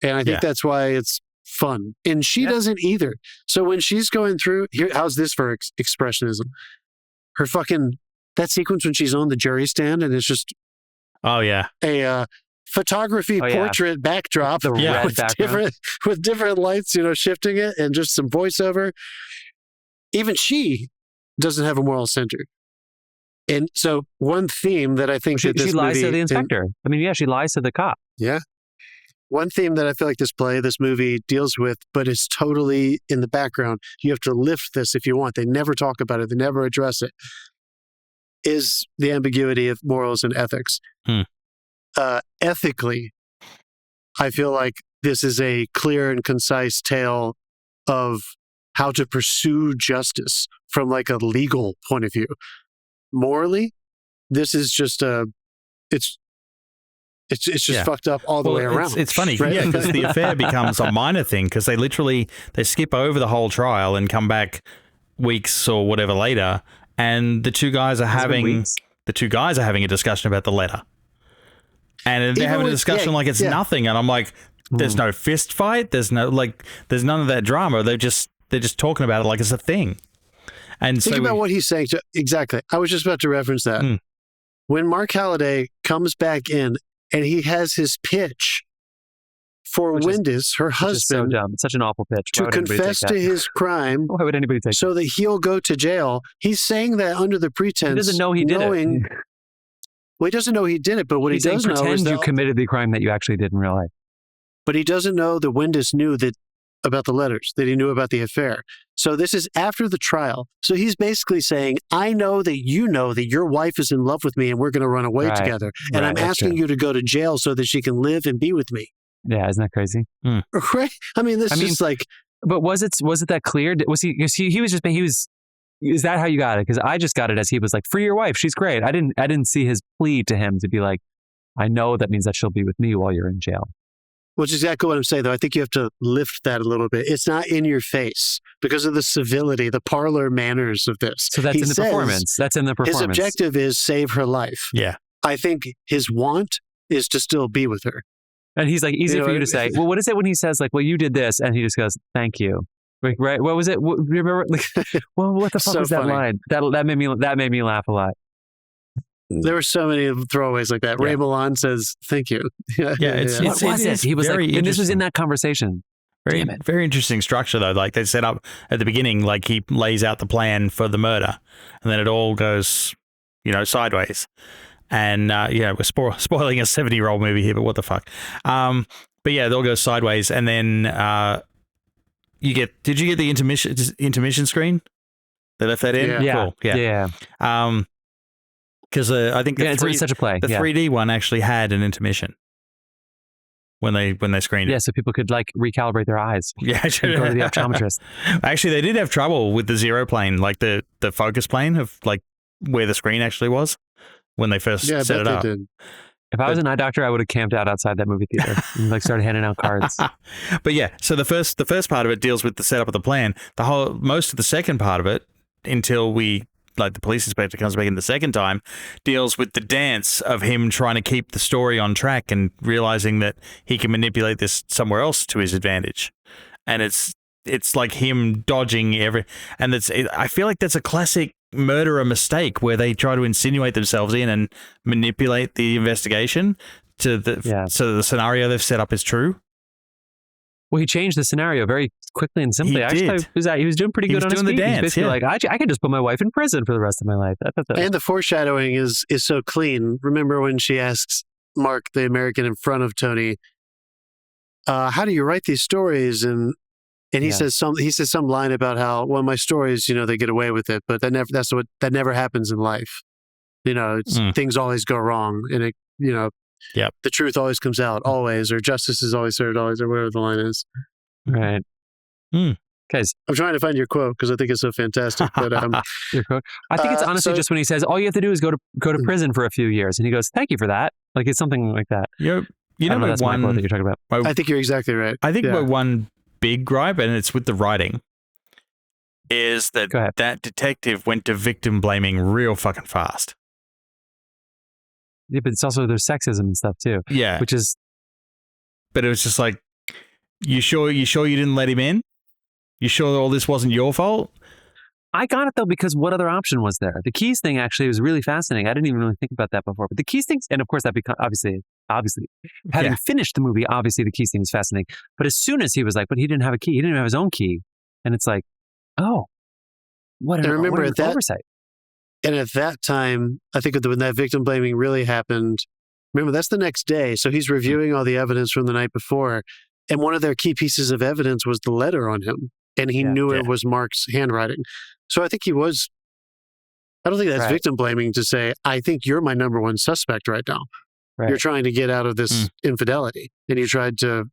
And I think that's why it's fun. And she doesn't either. So when she's going through, how's this for expressionism? Her that sequence when she's on the jury stand and it's just a photography portrait backdrop with different lights, shifting it and just some voiceover. Even she doesn't have a moral center. And so one theme that I think she lies to the inspector. She lies to the cop. Yeah. One theme that I feel like this movie deals with, but is totally in the background, you have to lift this if you want. They never talk about it. They never address it, is the ambiguity of morals and ethics. Ethically, I feel like this is a clear and concise tale of how to pursue justice from like a legal point of view. Morally, this is just it's just fucked up all the way around. It's funny, because the affair becomes a minor thing because they skip over the whole trial and come back weeks or whatever later, and the two guys are having a discussion about the letter, and they're having a discussion like it's nothing, and I'm like, there's no fist fight, there's none of that drama. They're just talking about it like it's a thing. And think about what he's saying. Exactly, I was just about to reference that. When Mark Halliday comes back in. And he has his pitch for Windus, her husband, so dumb. It's such an awful pitch. To confess to his crime. Why would anybody take so that he'll go to jail? He's saying that under the pretense. He doesn't know he did it. Well, he doesn't know he did it, but what he does know is you committed the crime that you actually did in real life. But he doesn't know that Windus knew about the letters, that he knew about the affair. So this is after the trial. So he's basically saying, I know that you know that your wife is in love with me and we're going to run away together. And I'm asking you to go to jail so that she can live and be with me. Yeah, isn't that crazy? Right? This is like... But was it that clear? Was he was is that how you got it? Because I just got it as he was like, free your wife. She's great. I didn't see his plea to him to be like, I know that means that she'll be with me while you're in jail. Which is exactly what I'm saying, though. I think you have to lift that a little bit. It's not in your face because of the civility, the parlor manners of this. So that's in the performance. That's in the performance. His objective is save her life. Yeah. I think his want is to still be with her. And he's like, easy for you to say. Well, what is it when he says like, well, you did this, and he just goes, thank you. Like, right? What was it? Remember? Like, well, what the fuck was that line? That made me laugh a lot. There were so many throwaways like that. Yeah. Ray Milland says, thank you. What was it? He was like, and this was in that conversation. Very interesting structure, though. Like they set up at the beginning, like he lays out the plan for the murder, and then it all goes, sideways. And, we're spoiling a 70-year-old movie here, but what the fuck? But yeah, it all goes sideways, and then did you get the intermission screen? They left that in? Yeah. Cool. Yeah. Because I think it's such a play. The 3D one actually had an intermission when they screened it. Yeah, so people could like recalibrate their eyes. Yeah, go to the optometrist. Actually, they did have trouble with the zero plane, like the focus plane of like where the screen actually was when they first set it up. Did. If I was an eye doctor, I would have camped out outside that movie theater and like started handing out cards. But yeah, so the first part of it deals with the setup of the plan. Most of the second part of it, until the police inspector comes back in the second time, deals with the dance of him trying to keep the story on track and realizing that he can manipulate this somewhere else to his advantage. And it's like him dodging I feel like that's a classic murderer mistake where they try to insinuate themselves in and manipulate the investigation so the scenario they've set up is true. Well, he changed the scenario very quickly and simply. He was doing pretty good on his feet. Dance, He's basically like, I could just put my wife in prison for the rest of my life. And the foreshadowing is so clean. Remember when she asks Mark, the American in front of Tony, how do you write these stories? And he says some line about how, well, my stories, they get away with it, but that never happens in life. Things always go wrong, and it, the truth always comes out, always, or justice is always served, always, or whatever the line is. Right. Guys, I'm trying to find your quote because I think it's so fantastic. But your quote. I think it's honestly just when he says, all you have to do is go to prison for a few years, and he goes, thank you for that. Like it's something like that. That's one quote that you're talking about. I think you're exactly right. I think one big gripe, and it's with the writing, is that detective went to victim blaming real fucking fast. Yeah, but it's also there's sexism and stuff too. Yeah, but it was just like, you sure you didn't let him in? You sure all this wasn't your fault? I got it though, because what other option was there? The keys thing actually was really fascinating. I didn't even really think about that before, but the keys thing, and of course that becomes obviously having finished the movie, obviously the keys thing is fascinating. But as soon as he was like, but he didn't have a key, he didn't have his own key, and it's like, oh, what an oversight. And at that time, I think when that victim blaming really happened, remember that's the next day, so he's reviewing all the evidence from the night before, and one of their key pieces of evidence was the letter on him. And he knew it was Mark's handwriting. So I think I don't think that's victim blaming to say, I think you're my number one suspect right now. Right. You're trying to get out of this infidelity. And you tried to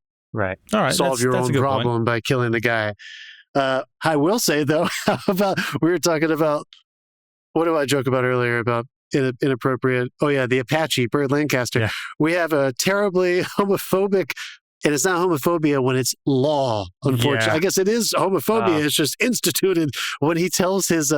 solve your own problem by killing the guy. I will say, though, we were talking about, what did I joke about earlier about inappropriate? Oh, yeah, the Apache, Burt Lancaster. Yeah. We have a terribly homophobic. And it's not homophobia when it's law, unfortunately. Yeah. I guess it is homophobia. It's just instituted when he tells his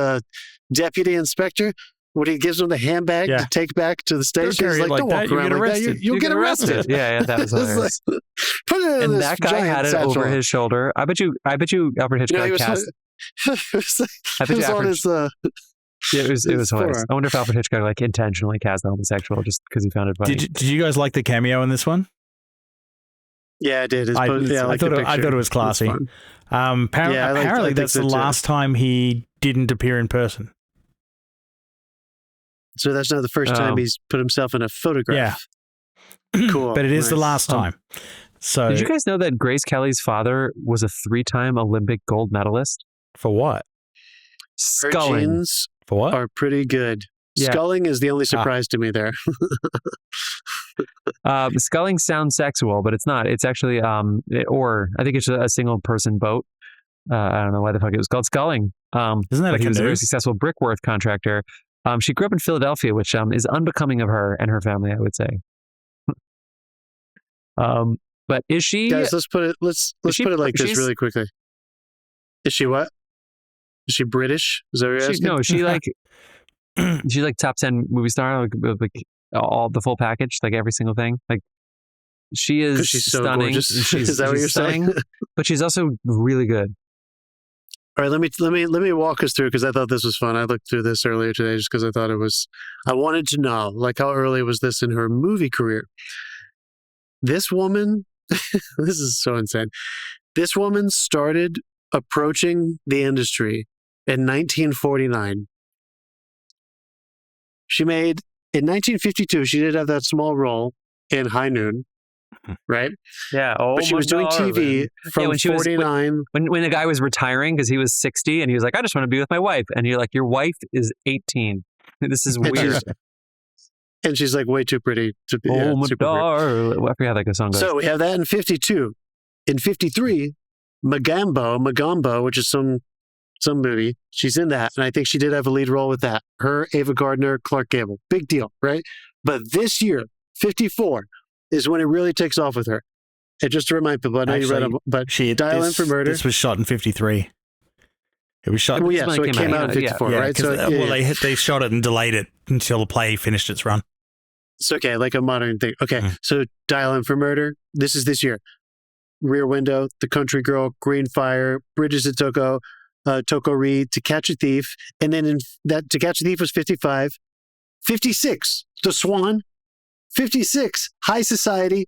deputy inspector, when he gives him the handbag to take back to the station, he's like, don't walk around like that. You'll get arrested. Yeah, that was hilarious. Put it in and that guy had it over his shoulder. I bet you Alfred Hitchcock cast. It was on his... it was hilarious. I wonder if Alfred Hitchcock intentionally cast the homosexual just because he found it funny. Did you guys like the cameo in this one? Yeah, I did. I thought it was classy. Apparently, that's the last time he didn't appear in person. So that's not the first time he's put himself in a photograph. Yeah. Cool. But it is the last time. So, did you guys know that Grace Kelly's father was a 3-time Olympic gold medalist? For what? Sculling. Her genes for what? Are pretty good. Yeah. Sculling is the only surprise to me there. Sculling sounds sexual, but it's not. It's actually, or I think it's a single person boat. I don't know why the fuck it was called Sculling. Isn't that he was a very successful brickwork contractor. She grew up in Philadelphia, which is unbecoming of her and her family, I would say. But is she? Guys, let's put it like this really quickly. Is she what? Is she British? Is that what you're asking? No, she like she's like top 10 movie star, like all the full package, like every single thing. Like she is she's so stunning. gorgeous. Is that what you're stunning, saying? But she's also really good. All right, let me walk us through because I thought this was fun. I looked through this earlier today just because I wanted to know, like, how early was this in her movie career? This woman, this is so insane. This woman started approaching the industry in 1949. She made, in 1952, she did have that small role in High Noon, right? Yeah. But she was doing TV from when 49. When the guy was retiring because he was 60 and he was like, I just want to be with my wife. And you're like, your wife is 18. This is weird. And she's like way too pretty to be. Oh, my darling. I forget how that song goes. So we have that in 52. In 53, Magambo, which is some movie. She's in that. And I think she did have a lead role with that. Her, Ava Gardner, Clark Gable. Big deal, right? But this year, 54, is when it really takes off with her. And just to remind people, I know you read them, but Dial In for Murder. This was shot in 53. It was shot. Well, yeah, so it came out in 54, right? So they shot it and delayed it until the play finished its run. It's okay, like a modern thing. Okay, so Dial In for Murder. This is this year. Rear Window, The Country Girl, Green Fire, Bridges of Toko Reed, To Catch a Thief, and then To Catch a Thief was 55. 56, The Swan. 56, High Society.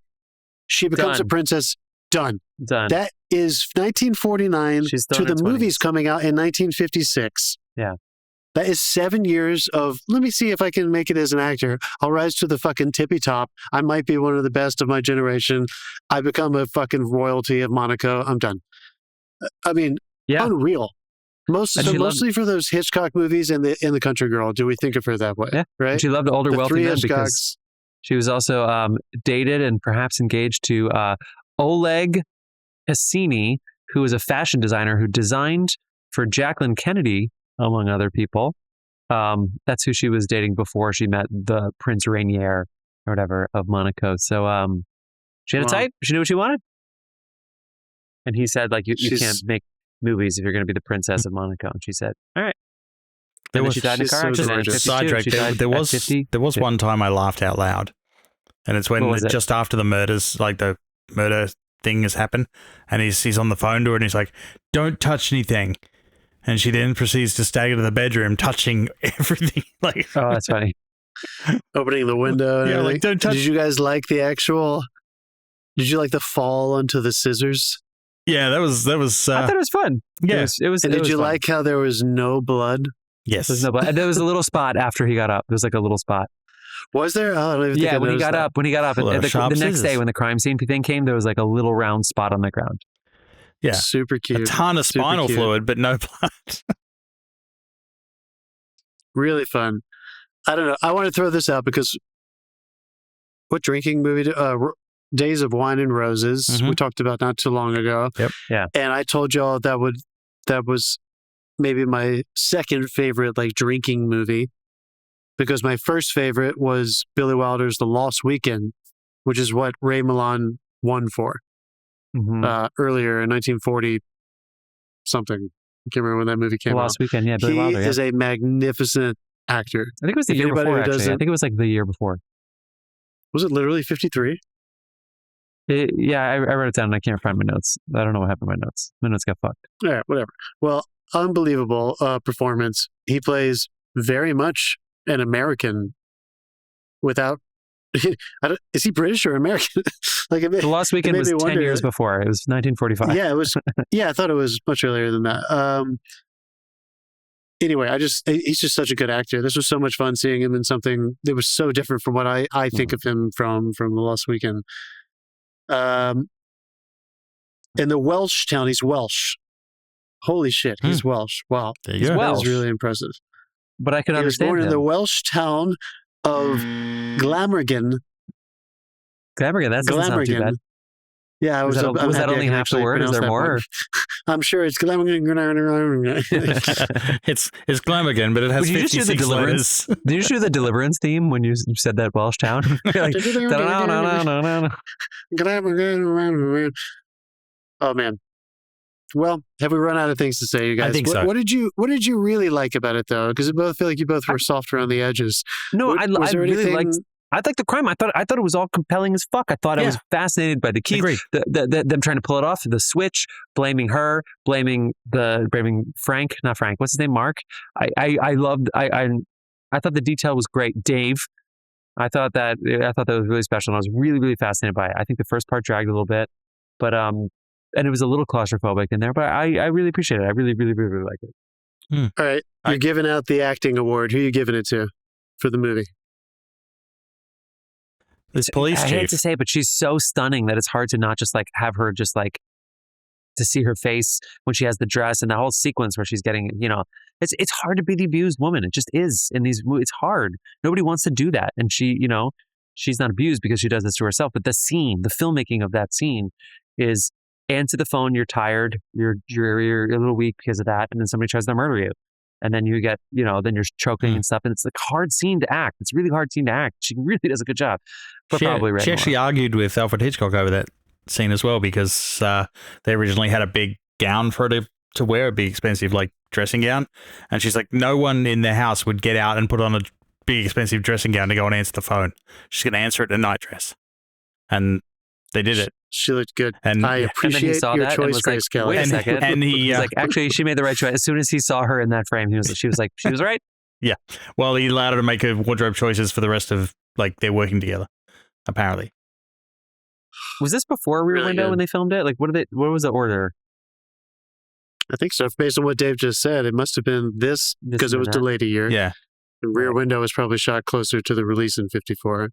She becomes a princess. Done. That is 1949 to the movies coming out in 1956. Yeah. That is 7 years of, let me see if I can make it as an actor. I'll rise to the fucking tippy top. I might be one of the best of my generation. I become a fucking royalty of Monaco. I'm done. I mean, unreal. Mostly for those Hitchcock movies and the Country Girl, do we think of her that way? Yeah. Right? And she loved older, wealthy men because she was also dated and perhaps engaged to Oleg Cassini, who was a fashion designer who designed for Jacqueline Kennedy, among other people. That's who she was dating before she met the Prince Rainier or whatever of Monaco. So she had a type. She knew what she wanted. And he said, like, you can't make movies if you're going to be the princess of Monaco. And she said, all right. She died in a car accident. Sidetrack. There was one time I laughed out loud. And it's when just after the murders, like the murder thing has happened, and he's on the phone to her and he's like, don't touch anything. And she then proceeds to stagger to the bedroom, touching everything. Like, oh, that's funny. Opening the window. And like, don't touch. Did you guys like the actual? Did you like the fall onto the scissors? Yeah, that was. I thought it was fun. Yeah, it was. And did you like how there was no blood? Yes, there was no blood. And there was a little spot after he got up. There was like a little spot. Was there? Oh, I don't even think I when he got up, the next day when the crime scene thing came, there was like a little round spot on the ground. Yeah. Super cute. A ton of spinal fluid, but no blood. Really fun. I don't know. I want to throw this out because what drinking movie? Days of Wine and Roses. We talked about not too long ago. Yep. Yeah. And I told y'all that was maybe my second favorite like drinking movie, because my first favorite was Billy Wilder's The Lost Weekend, which is what Ray Milland won for. Earlier in 1940 something. I can't remember when that movie came out. Last Weekend, yeah, Billy Wilder. He is a magnificent actor. I think it was the year before, actually. I think it was like the year before. Was it literally 53? I wrote it down and I can't find my notes. I don't know what happened to my notes. My notes got fucked. All right, whatever. Well, unbelievable performance. He plays very much an American without... is he British or American? The Lost Weekend was 10 years before. It was 1945. Yeah, it was. Yeah, I thought it was much earlier than that. Anyway, he's just such a good actor. This was so much fun seeing him in something that was so different from what I think of him from The Lost Weekend. In the Welsh town, he's Welsh. Holy shit, he's Welsh. Wow, he's Welsh. That is really impressive. But I could understand him. He was born in the Welsh town of Glamorgan. Glamorgan, that doesn't sound too bad. Yeah, Was that only half the word? Is there more? I'm sure it's it's Glamorgan, but it has 56 letters. Did you do the Deliverance theme when you said that Welsh town? Like, oh man. Well, have we run out of things to say, you guys? I think so. What did you really like about it, though? Because I both feel like you both were soft around the edges. No, I really liked. I liked the crime. I thought it was all compelling as fuck. I thought I was fascinated by the key, them trying to pull it off, the switch, blaming her, blaming Frank, not Frank. What's his name? Mark. I loved. I thought the detail was great. Dave. I thought that was really special, and I was really, really fascinated by it. I think the first part dragged a little bit, but and it was a little claustrophobic in there. But I really appreciate it. I really, really, really, really like it. All right, you're giving out the acting award. Who are you giving it to for the movie? This police chief. I hate to say it, but she's so stunning that it's hard to not just like have her just like to see her face when she has the dress and the whole sequence where she's getting, it's hard to be the abused woman. It just is in these movies. It's hard. Nobody wants to do that. And she, she's not abused because she does this to herself. But the filmmaking of that scene is answer the phone. You're tired. You're a little weak because of that. And then somebody tries to murder you. And then you get, then you're choking and stuff. And it's a hard scene to act. It's a really hard scene to act. She really does a good job. But she actually argued with Alfred Hitchcock over that scene as well, because they originally had a big gown for her to wear, a big expensive like dressing gown. And she's like, no one in their house would get out and put on a big expensive dressing gown to go and answer the phone. She's going to answer it in a nightdress. And they did it. She looked good. And I appreciate your choice, Grace Kelly. Wait a second. And he was like, actually, she made the right choice. As soon as he saw her in that frame, she was right. Yeah. Well, he allowed her to make her wardrobe choices for the rest of, like, they're working together, apparently. Was this before Rear Window when they filmed it? Like, what was the order? I think so. Based on what Dave just said, it must have been this because it was delayed a year. Yeah. The Rear Window was probably shot closer to the release in 54.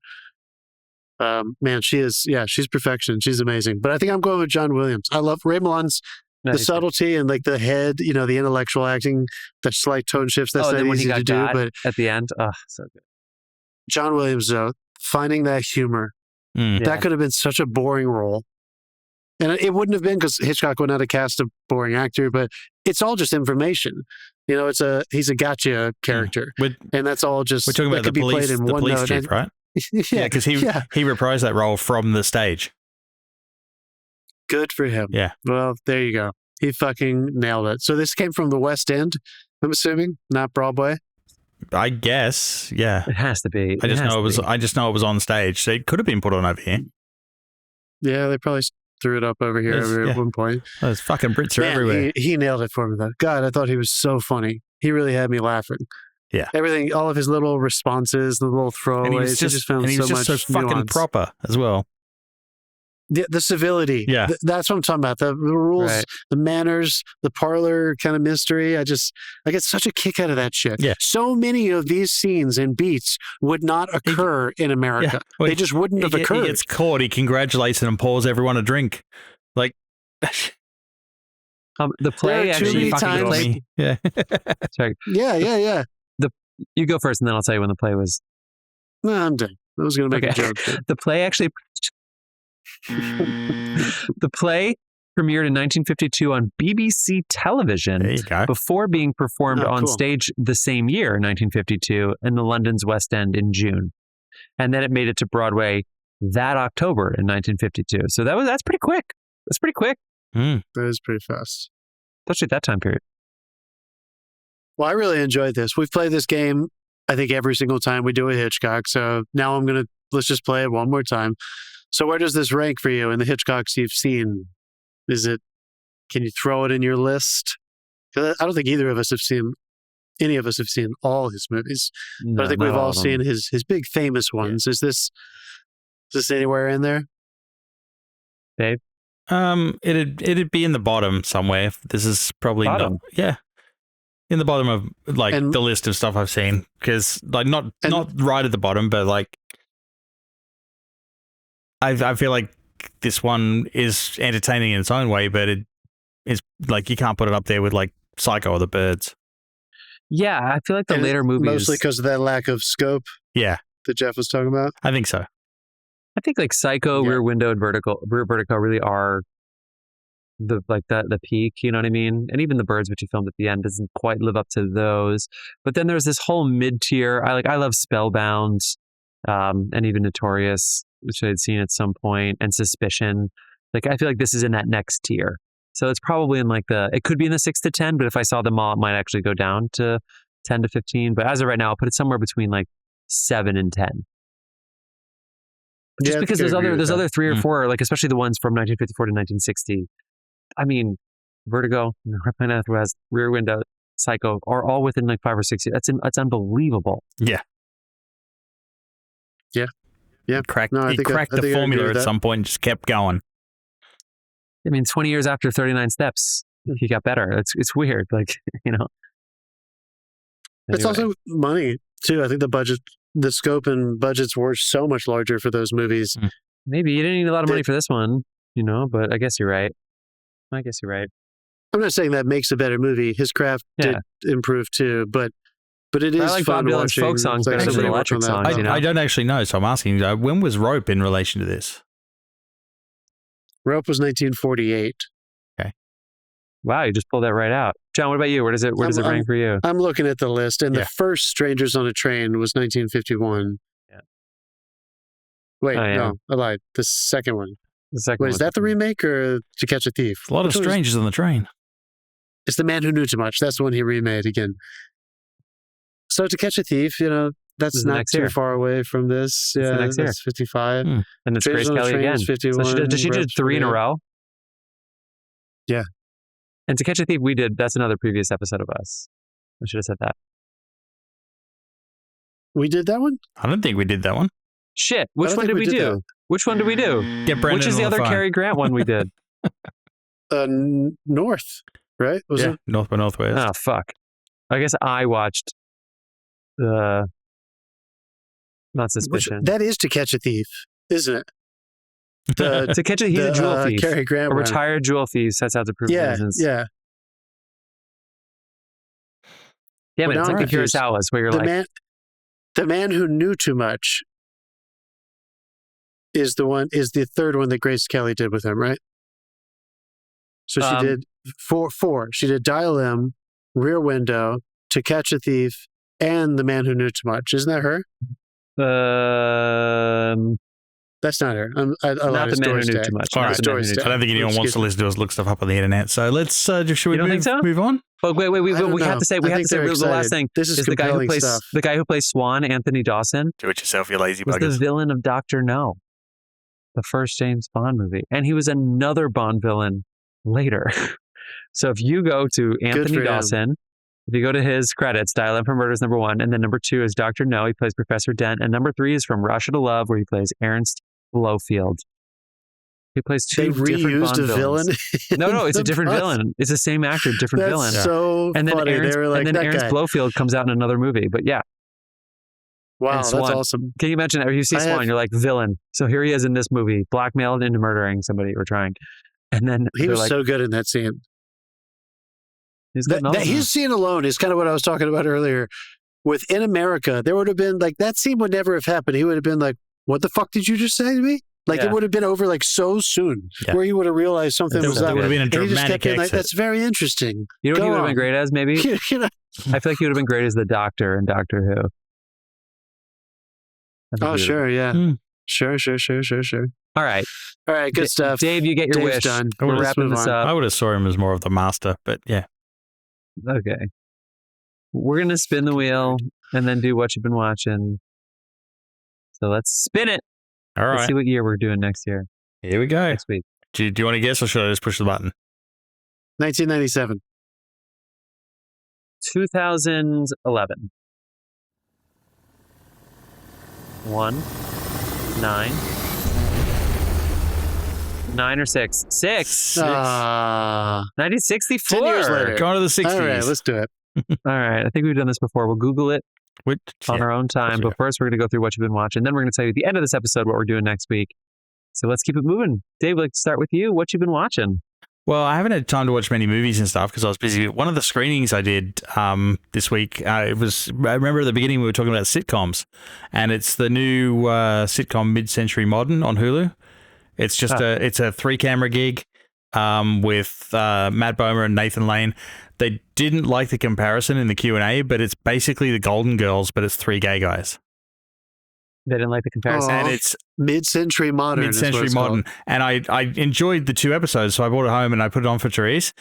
Man, she's perfection. She's amazing. But I think I'm going with John Williams. I love Ray Milland's the subtlety and like the head, the intellectual acting, the slight tone shifts. That's not easy to do. But at the end, so good. John Williams, though, finding that humor, that could have been such a boring role. And it wouldn't have been because Hitchcock would not have cast a boring actor, but it's all just information. He's a gotcha character. And that's all just, we're talking about the police chief, right? Yeah, because he reprised that role from the stage. Good for him. Yeah. Well, there you go. He fucking nailed it. So this came from the West End, I'm assuming, not Broadway. I guess, yeah. It has to be. I just know it was on stage. So it could have been put on over here. Yeah, they probably threw it up over here at one point. Those fucking Brits are everywhere. He nailed it for me, though. God, I thought he was so funny. He really had me laughing. Yeah. Everything, all of his little responses, the little throwaways. And he was just so fucking proper as well. The civility. Yeah. That's what I'm talking about. The rules, the manners, the parlor kind of mystery. I get such a kick out of that shit. Yeah. So many of these scenes and beats would not occur in America. Yeah. Well, they just wouldn't have occurred. He gets caught, he congratulates and pours everyone a drink. Like... the play actually fucking played. Yeah. Sorry. Yeah. You go first, and then I'll tell you when the play was. No, I'm done. I was going to make a joke. The play actually. The play premiered in 1952 on BBC television before being performed on stage the same year, 1952, in the London's West End in June, and then it made it to Broadway that October in 1952. So that's pretty quick. That's pretty quick. That is pretty fast, especially at that time period. Well, I really enjoyed this. We've played this game, I think, every single time we do a Hitchcock. So now let's just play it one more time. So where does this rank for you in the Hitchcocks you've seen? Can you throw it in your list? Because I don't think any of us have seen all his movies. No, but I think we've all seen his big famous ones. Yeah. Is this anywhere in there? Dave? It'd be in the bottom somewhere. This is probably bottom. Not. Yeah. In the bottom of the list of stuff I've seen, because not right at the bottom, but I feel like this one is entertaining in its own way, but it is you can't put it up there with Psycho or The Birds. Yeah, I feel like the later movies mostly because of that lack of scope. Yeah, that Jeff was talking about. I think so. I think like Psycho, Rear Window, and Rear Vertigo really are the peak, you know what I mean? And even The Birds, which you filmed at the end, doesn't quite live up to those. But then there's this whole mid-tier. I love Spellbound, and even Notorious, which I had seen at some point, and Suspicion. Like, I feel like this is in that next tier. So it's probably in it could be in the 6 to 10, but if I saw them all, it might actually go down to 10 to 15. But as of right now, I'll put it somewhere between like 7 and 10. Just because there's other 3 or 4, like especially the ones from 1954 to 1960. I mean, Vertigo, Planet West, Rear Window, Psycho are all within like 5 or 6 years. That's unbelievable. Yeah. Yeah. He cracked the formula at some point and just kept going. I mean, 20 years after 39 Steps, he got better. It's weird. Like, you know. Anyway. It's also money, too. I think the scope and budgets were so much larger for those movies. Maybe you didn't need a lot of money for this one, you know, but I guess you're right. I'm not saying that makes a better movie. His craft did improve, too, but it is I like fun Bob Dylan's watching folk songs better than the electric songs, you know? I don't actually know, so I'm asking, when was Rope in relation to this? Rope was 1948. Okay. Wow, you just pulled that right out. John, what about you? Where does it rank for you? I'm looking at the list, and the first Strangers on a Train was 1951. Yeah. Wait, no, I lied. The second one. Wait, is that the remake or To Catch a Thief? A lot of strangers on the train. It's The Man Who Knew Too Much. That's the one he remade again. So To Catch a Thief, you know, that's not too far away from this. Yeah, that's 55. And it's Grace Kelly again. 51. So she did 3 in a row? Yeah. And To Catch a Thief, that's another previous episode of us. I should have said that. We did that one? I don't think we did that one. Shit. Which one did we do? Which one did we do? Which is the other Cary Grant one we did? North, right? Was it? North by Northwest. Oh, fuck. I guess I watched Not Suspicion. That is To Catch a Thief, isn't it? To Catch a Thief, he's a jewel thief. Cary Grant a retired jewel thief sets out to prove innocence. Yeah. Yeah, but it's like the Kurosawas, where you're The Man Who Knew Too Much is the third one that Grace Kelly did with him, right? So she did four. She did Dial M, Rear Window, To Catch a Thief, and The Man Who Knew Too Much. Isn't that her? That's not her. Not The Man Who Knew Too Much. All right. I don't think anyone wants to listen to us look stuff up on the internet. So let's. Should we move on? But wait. We have to say. The last thing. This is the guy who plays Swan, Anthony Dawson. Do it yourself, you lazy buggers. Was the villain of Dr. No, the first James Bond movie, and he was another Bond villain later. So if you go to Anthony Dawson, if you go to his credits, Dial M for Murder is number 1, and then number 2 is Dr. No. He plays Professor Dent, and number 3 is From Russia to Love, where he plays Ernst Blofeld. He plays 2 different Bond villains. No, it's a different villain. It's the same actor, different villain. So and then funny. Ernst Blofeld comes out in another movie. But yeah. Wow, that's awesome. Can you imagine that? Or you see Swan, you're like, villain. So here he is in this movie, blackmailed into murdering somebody or trying. And then he was so good in that scene. His scene alone is kind of what I was talking about earlier. Within America, there would have been that scene would never have happened. He would have been like, "What the fuck did you just say to me?" It would have been over so soon, where he would have realized something was up. It would have been a dramatic exit. That's very interesting. You know what he would have been great as? Maybe. I feel like he would have been great as the Doctor in Doctor Who. Oh, sure, yeah. Sure. All right, good stuff. Dave, you get your wish. Done. We're wrapping this up. I would have saw him as more of the master, but yeah. Okay. We're going to spin the wheel and then do what you've been watching. So let's spin it. All right. Let's see what year we're doing next year. Here we go. Next week. Do you want to guess or should I just push the button? 1997. 2011. 1, 9. 9 or 6? 6. 1964. 10 years later. Go to the 60s. All right, let's do it. All right. I think we've done this before. We'll Google it on our own time. But first, we're going to go through what you've been watching. Then we're going to tell you at the end of this episode what we're doing next week. So let's keep it moving. Dave, I'd like to start with you. What you've been watching? Well, I haven't had time to watch many movies and stuff because I was busy. One of the screenings I did this week, I remember at the beginning we were talking about sitcoms, and it's the new sitcom Mid-Century Modern on Hulu. It's just it's a 3-camera gig with Matt Bomer and Nathan Lane. They didn't like the comparison in the Q&A, but it's basically the Golden Girls, but it's 3 gay guys. They didn't like the comparison. And it's Mid-Century Modern. Mid-Century Modern. And I enjoyed the 2 episodes, so I brought it home and I put it on for Therese.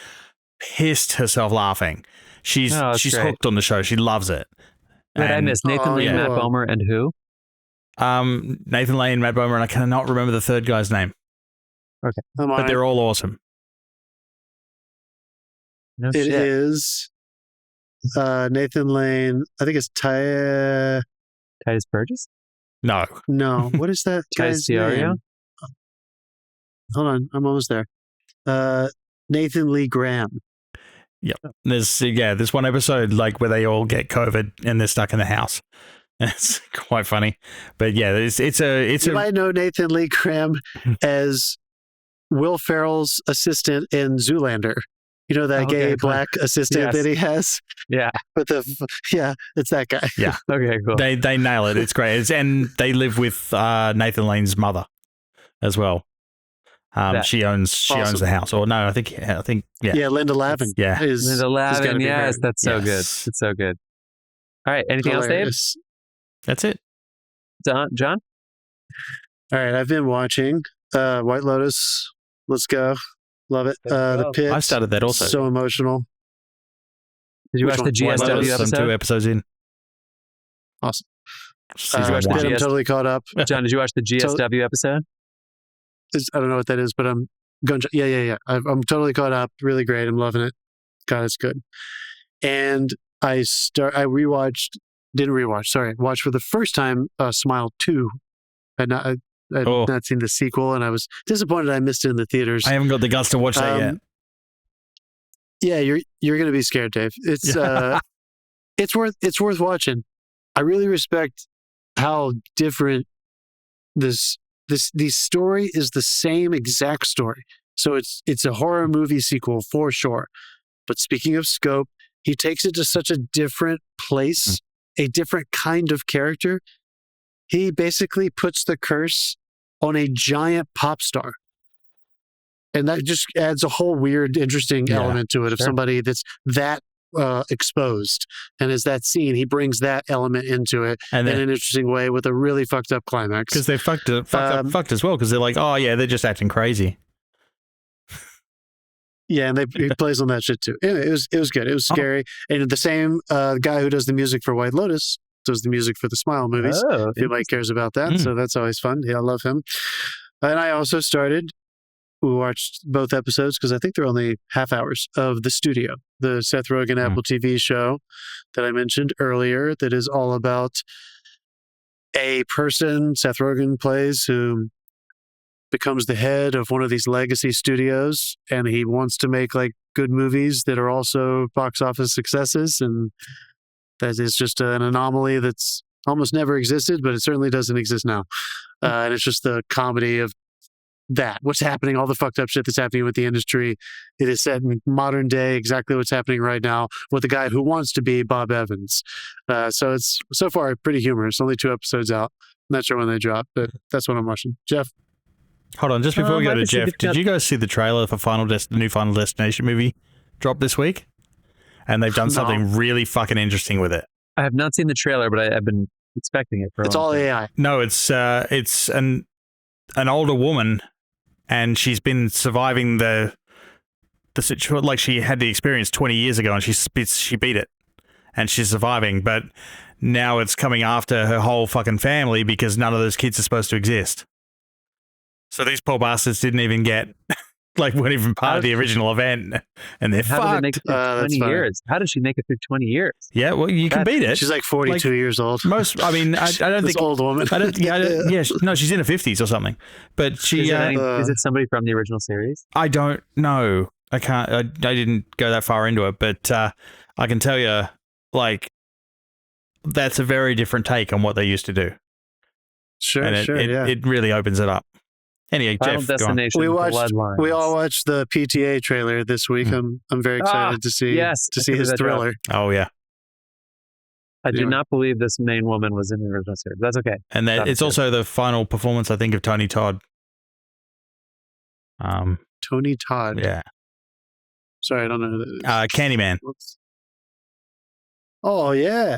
Pissed herself laughing. She's hooked on the show. She loves it. Wait, I missed Nathan Lane, Matt Bomer, and who? Nathan Lane, Matt Bomer, and I cannot remember the third guy's name. Okay. But they're all awesome. No It shit. is Nathan Lane. I think it's Titus Burgess? No. No. What is that guy's name? Hold on. I'm almost there. Nathan Lee Graham. Yep. There's one episode like where they all get COVID and they're stuck in the house. It's quite funny. But yeah, you might know Nathan Lee Graham as Will Ferrell's assistant in Zoolander. You know that gay black assistant that he has? Yeah. It's that guy. Yeah. Okay, cool. They nail it. It's great. And they live with Nathan Lane's mother as well. She owns the house. Or no, I think yeah. Yeah, Linda Lavin. Yeah. Linda Lavin, yes. That's so good. It's so good. All right. Anything else, Dave? That's it. John? All right. I've been watching White Lotus. Let's go. Love it. The Pit. I started that also. So emotional. Did you watch the GSW episode? I'm 2 episodes in. Awesome. Did you watch the I'm totally caught up. John, did you watch the GSW episode? I don't know what that is, but I'm going to. Yeah. I'm totally caught up. Really great. I'm loving it. God, it's good. And watched for the first time Smile 2. I'd not seen the sequel, and I was disappointed I missed it in the theaters. I haven't got the guts to watch that yet. Yeah, you're going to be scared, Dave. It's it's worth watching. I really respect how different the story is. The same exact story, so it's a horror movie sequel for sure. But speaking of scope, he takes it to such a different place, a different kind of character. He basically puts the curse on a giant pop star. And that just adds a whole weird, interesting element to it of somebody that's that exposed. And as that scene, he brings that element into it in an interesting way with a really fucked up climax. Because they fucked as well, because they're like, oh yeah, they're just acting crazy. Yeah, and he plays on that shit too. Anyway, it was good. It was scary. And the same guy who does the music for White Lotus does the music for the Smile movies. If anybody cares about that. So that's always fun. Yeah, I love him. And I also we watched both episodes because I think they're only half hours of The Studio, the Seth Rogen Apple TV show that I mentioned earlier that is all about a person Seth Rogen plays who becomes the head of one of these legacy studios, and he wants to make like good movies that are also box office successes, and that is just an anomaly that's almost never existed, but it certainly doesn't exist now. And it's just the comedy of what's happening, all the fucked up shit that's happening with the industry. It is set in modern day, exactly what's happening right now with the guy who wants to be Bob Evans. So it's so far pretty humorous. Only 2 episodes out. Not sure when they drop, but that's what I'm watching. Jeff? Hold on, just before we go to Jeff, did you guys see the trailer for the new Final Destination movie drop this week? And they've done something really fucking interesting with it. I have not seen the trailer, but I've been expecting it for a It's all AI. No, it's an older woman, and she's been surviving the situation. Like, she had the experience 20 years ago, and she beat it, and she's surviving. But now it's coming after her whole fucking family because none of those kids are supposed to exist. So these poor bastards didn't even get, weren't even part of the original event, and they're fucked. How did they make it through 20 years? How did she make it through 20 years? Yeah, well, you can beat it. She's like 42 years old. I don't think old woman. No, she's in her 50s or something. But she is it somebody from the original series? I don't know. I can't. I didn't go that far into it, but I can tell you, that's a very different take on what they used to do. Sure, and it really opens it up. Anyway, Final Jeff, go on. Destination. We Bloodlines. all watched the PTA trailer this week. I'm very excited to see his thriller. Oh yeah, I do not believe this main woman was in the original series. That's okay. And it's also the final performance, I think, of Tony Todd. Tony Todd. Yeah. Sorry, I don't know who that is. Candyman. Oh yeah.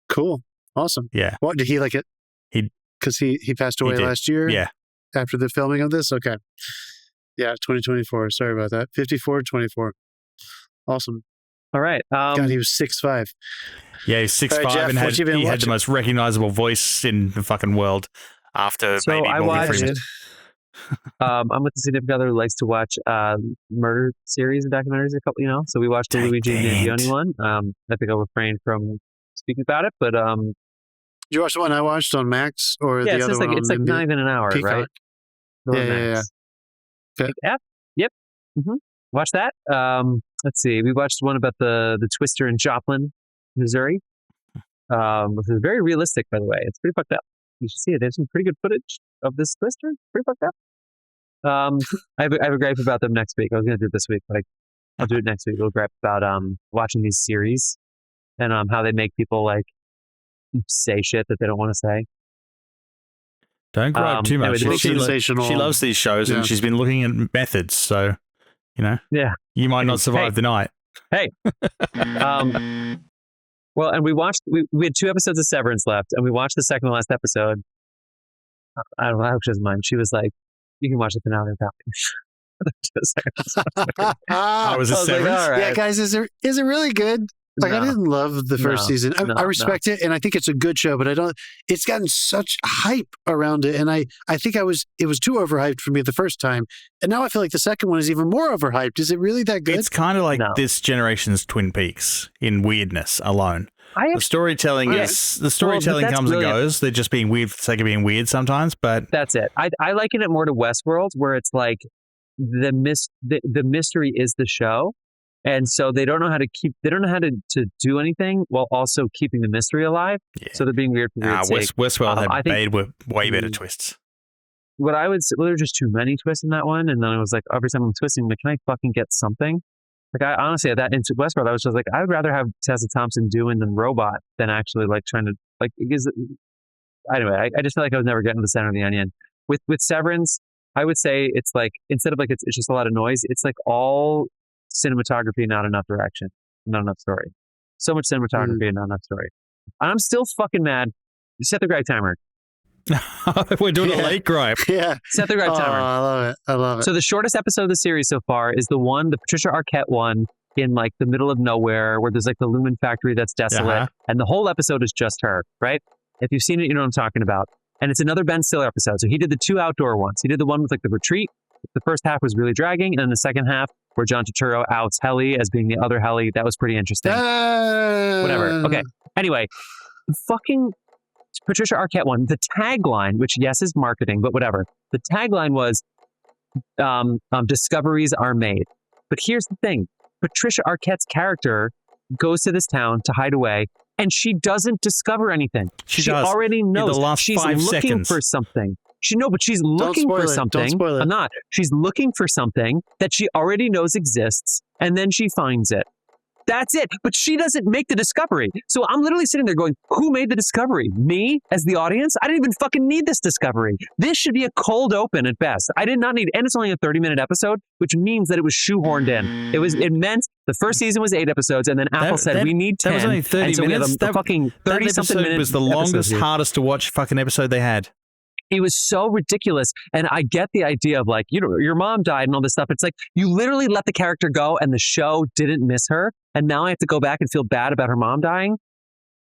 Cool. Awesome. Yeah. What did he like it? Because he passed away last year. Yeah. After the filming of this. Okay. Yeah, 2024. Sorry about that. 54-24. Awesome. All right. God, he was 6'5". Yeah, he's 6'5", Jeff, and he had the most recognizable voice in the fucking world after maybe Morgan Freeman. I'm with the significant other who likes to watch murder series and documentaries. So we watched the Luigi Mangione one. I think I'll refrain from speaking about it, but did you watch the one I watched on Max or the other one? It's like not even an hour, Peacock. right? Yeah. Okay. Yep. Mm-hmm. Watch that. Let's see. We watched one about the Twister in Joplin, Missouri. Which is very realistic, by the way. It's pretty fucked up. You should see it. There's some pretty good footage of this Twister. Pretty fucked up. I have a gripe about them next week. I was going to do it this week, but I'll do it next week. We'll gripe about watching these series and how they make people like say shit that they don't want to say. Don't gripe too much. Anyway, she loves these shows and she's been looking at methods. So, you might not survive the night. Hey. Well, and we had 2 episodes of Severance left, and we watched the second to last episode. I don't know how she doesn't mind. She was like, "You can watch the finale without me." I was Severance? Like, all right. Yeah, guys, is it really good? Like, I didn't love the first season. I respect it, and I think it's a good show, but it's gotten such hype around it, and I think it was too overhyped for me the first time, and now I feel like the second one is even more overhyped. Is it really that good? It's kind of like this generation's Twin Peaks in weirdness alone. The storytelling comes and goes. They're just being weird for the sake of being weird sometimes, but that's it. I liken it more to Westworld, where it's like the mystery is the show. And so they don't know how to do anything while also keeping the mystery alive. Yeah. So they're being weird for weird sake. Westworld had way better twists. What I would say, there were just too many twists in that one. And then I was like, every time I'm twisting, I'm like, can I fucking get something? Like, I honestly, at that into Westworld, I was just like, I would rather have Tessa Thompson doing than Robot than actually like trying to, like, anyway, I just feel like I was never getting to the center of the onion. With Severance, I would say it's like, instead of like, it's just a lot of noise, it's like all cinematography, not enough direction, not enough story. So much cinematography and not enough story. And I'm still fucking mad. Set the gripe timer. We're doing a late gripe. Yeah. Set the gripe timer. I love it. So the shortest episode of the series so far is the Patricia Arquette one in like the middle of nowhere where there's like the Lumen factory that's desolate. And the whole episode is just her, right? If you've seen it, you know what I'm talking about. And it's another Ben Stiller episode. So he did the 2 outdoor ones. He did the one with like the retreat. The first half was really dragging. And then the second half, where John Turturro outs Helly as being the other Helly. That was pretty interesting. Whatever. Okay. Anyway, fucking Patricia Arquette one. The tagline, which yes is marketing, but whatever. The tagline was discoveries are made. But here's the thing. Patricia Arquette's character goes to this town to hide away, and she doesn't discover anything. She already knows. In the last she's 5 looking seconds. for something. But she's looking for something. Don't spoil it. I'm not. She's looking for something that she already knows exists, and then she finds it. That's it. But she doesn't make the discovery. So I'm literally sitting there going, who made the discovery? Me as the audience? I didn't even fucking need this discovery. This should be a cold open at best. I did not need, and it's only a 30-minute episode, which means that it was shoehorned in. It meant the first season was 8 episodes, and then Apple said, we need 10. That was only 30 minutes. That fucking 30-something minutes. It was the longest, hardest to watch fucking episode they had. It was so ridiculous. And I get the idea of like, your mom died and all this stuff. It's like, you literally let the character go and the show didn't miss her. And now I have to go back and feel bad about her mom dying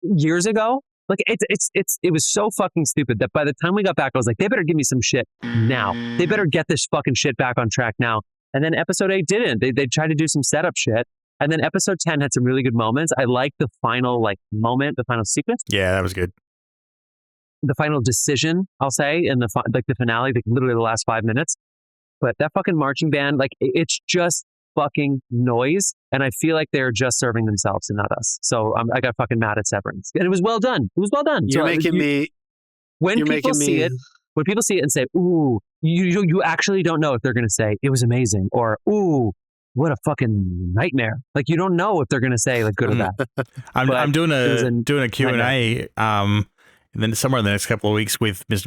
years ago. Like it was so fucking stupid that by the time we got back, I was like, they better give me some shit now. They better get this fucking shit back on track now. And then episode 8 didn't. They tried to do some setup shit. And then episode 10 had some really good moments. I liked the final moment, the final sequence. Yeah, that was good. The final decision, I'll say, in the finale, literally the last 5 minutes. But that fucking marching band, it's just fucking noise, and I feel like they're just serving themselves and not us. So I got fucking mad at Severance, and it was well done. It was well done. You're making me. When people see it, When people see it and say, ooh, you actually don't know if they're going to say it was amazing or, ooh, what a fucking nightmare. Like, you don't know if they're going to say like good or bad. I'm doing a Q&A and then somewhere in the next couple of weeks with Mr.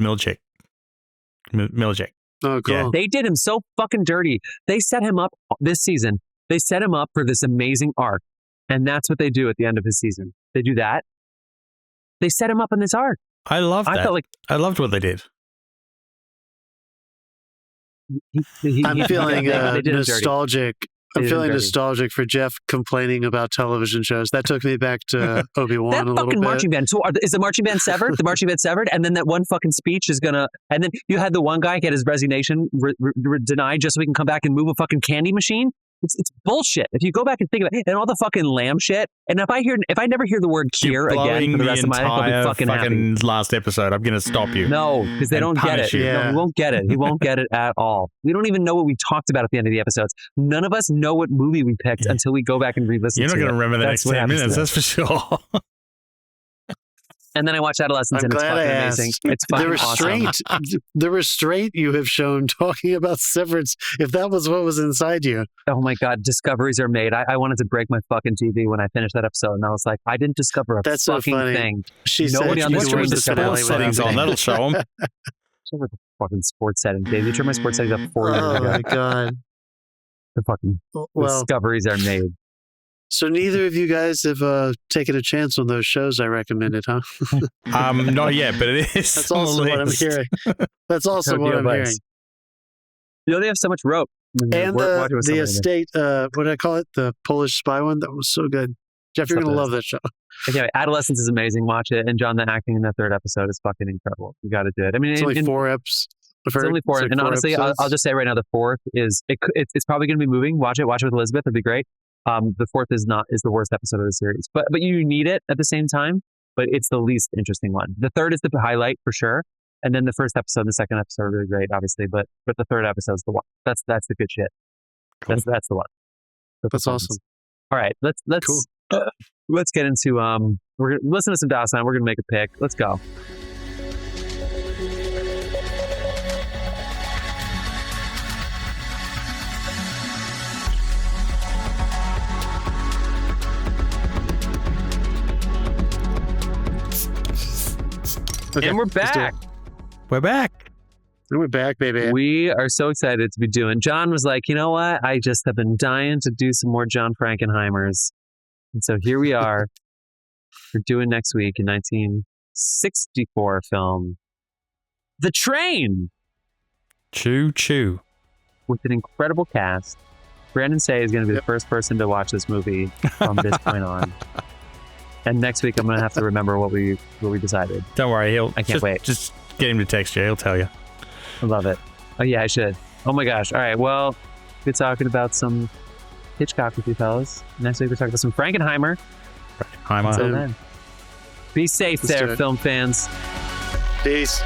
Milland. Oh, cool. Yeah. They did him so fucking dirty. They set him up this season. They set him up for this amazing arc. And that's what they do at the end of his season. They do that. They set him up in this arc. I loved that. I loved what they did. I'm feeling nostalgic. I'm feeling nostalgic for Jeff complaining about television shows. That took me back to Obi-Wan a little bit. That fucking marching band. So is the marching band severed? The marching band severed? And then that one fucking speech is going to... And then you had the one guy get his resignation denied just so we can come back and move a fucking candy machine? It's bullshit. If you go back and think about it, and all the fucking lamb shit, and if I never hear the word "cure" again for the rest of my life, I'll be fucking happy. Last episode, I'm gonna stop you. No, because they don't get it. Yeah. No, he won't get it. He won't get it at all. We don't even know what we talked about at the end of the episodes. None of us know what movie we picked until we go back and re-listen. You're not gonna remember the next 10 minutes, that's for sure. And then I watch Adolescence, and it's fucking amazing. It's fucking awesome. The restraint you have shown talking about Severance, if that was what was inside you. Oh my God, discoveries are made. I wanted to break my fucking TV when I finished that episode, and I was like, I didn't discover a fucking thing. Nobody on this room discovered settings on. That'll show them. Show the fucking sports settings, Dave. You turned my sports settings up 4 years ago. Oh my God. The fucking discoveries are made. So neither of you guys have taken a chance on those shows I recommended, huh? Not yet, but it is. That's also what I'm hearing. That's also what I'm hearing. You know, they have so much rope. And the estate, what did I call it? The Polish spy one? That was so good. Jeff, you're going to love that show. Anyway, Adolescence is amazing. Watch it. And John, the acting in that third episode is fucking incredible. You got to do it. I mean, it's only 4 episodes. It's only 4. And honestly, I'll just say right now, the 4th is, it's probably going to be moving. Watch it with Elizabeth. It'd be great. The 4th is the worst episode of the series, but you need it at the same time. But it's the least interesting one. The 3rd is the highlight for sure, and then the 1st episode and the 2nd episode are really great, obviously. But the 3rd episode is the one. That's the good shit. Cool. That's the one. That's awesome. All right, let's get into we're gonna listen to some Dawson. We're gonna make a pick. Let's go. Okay, and we're back. We're back. And we're back, baby. We are so excited to be doing. John was like, you know what? I just have been dying to do some more John Frankenheimers. And so here we are. We're doing next week a 1964 film, The Train. Choo choo. With an incredible cast. Brandon Say is going to be the first person to watch this movie from this point on. And next week, I'm going to have to remember what we decided. Don't worry. I can't wait. Just get him to text you. He'll tell you. I love it. Oh, yeah, I should. Oh, my gosh. All right. Well, we're talking about some Hitchcock with you fellas. Next week, we're talking about some Frankenheimer. Until then, be safe there, film fans. Peace.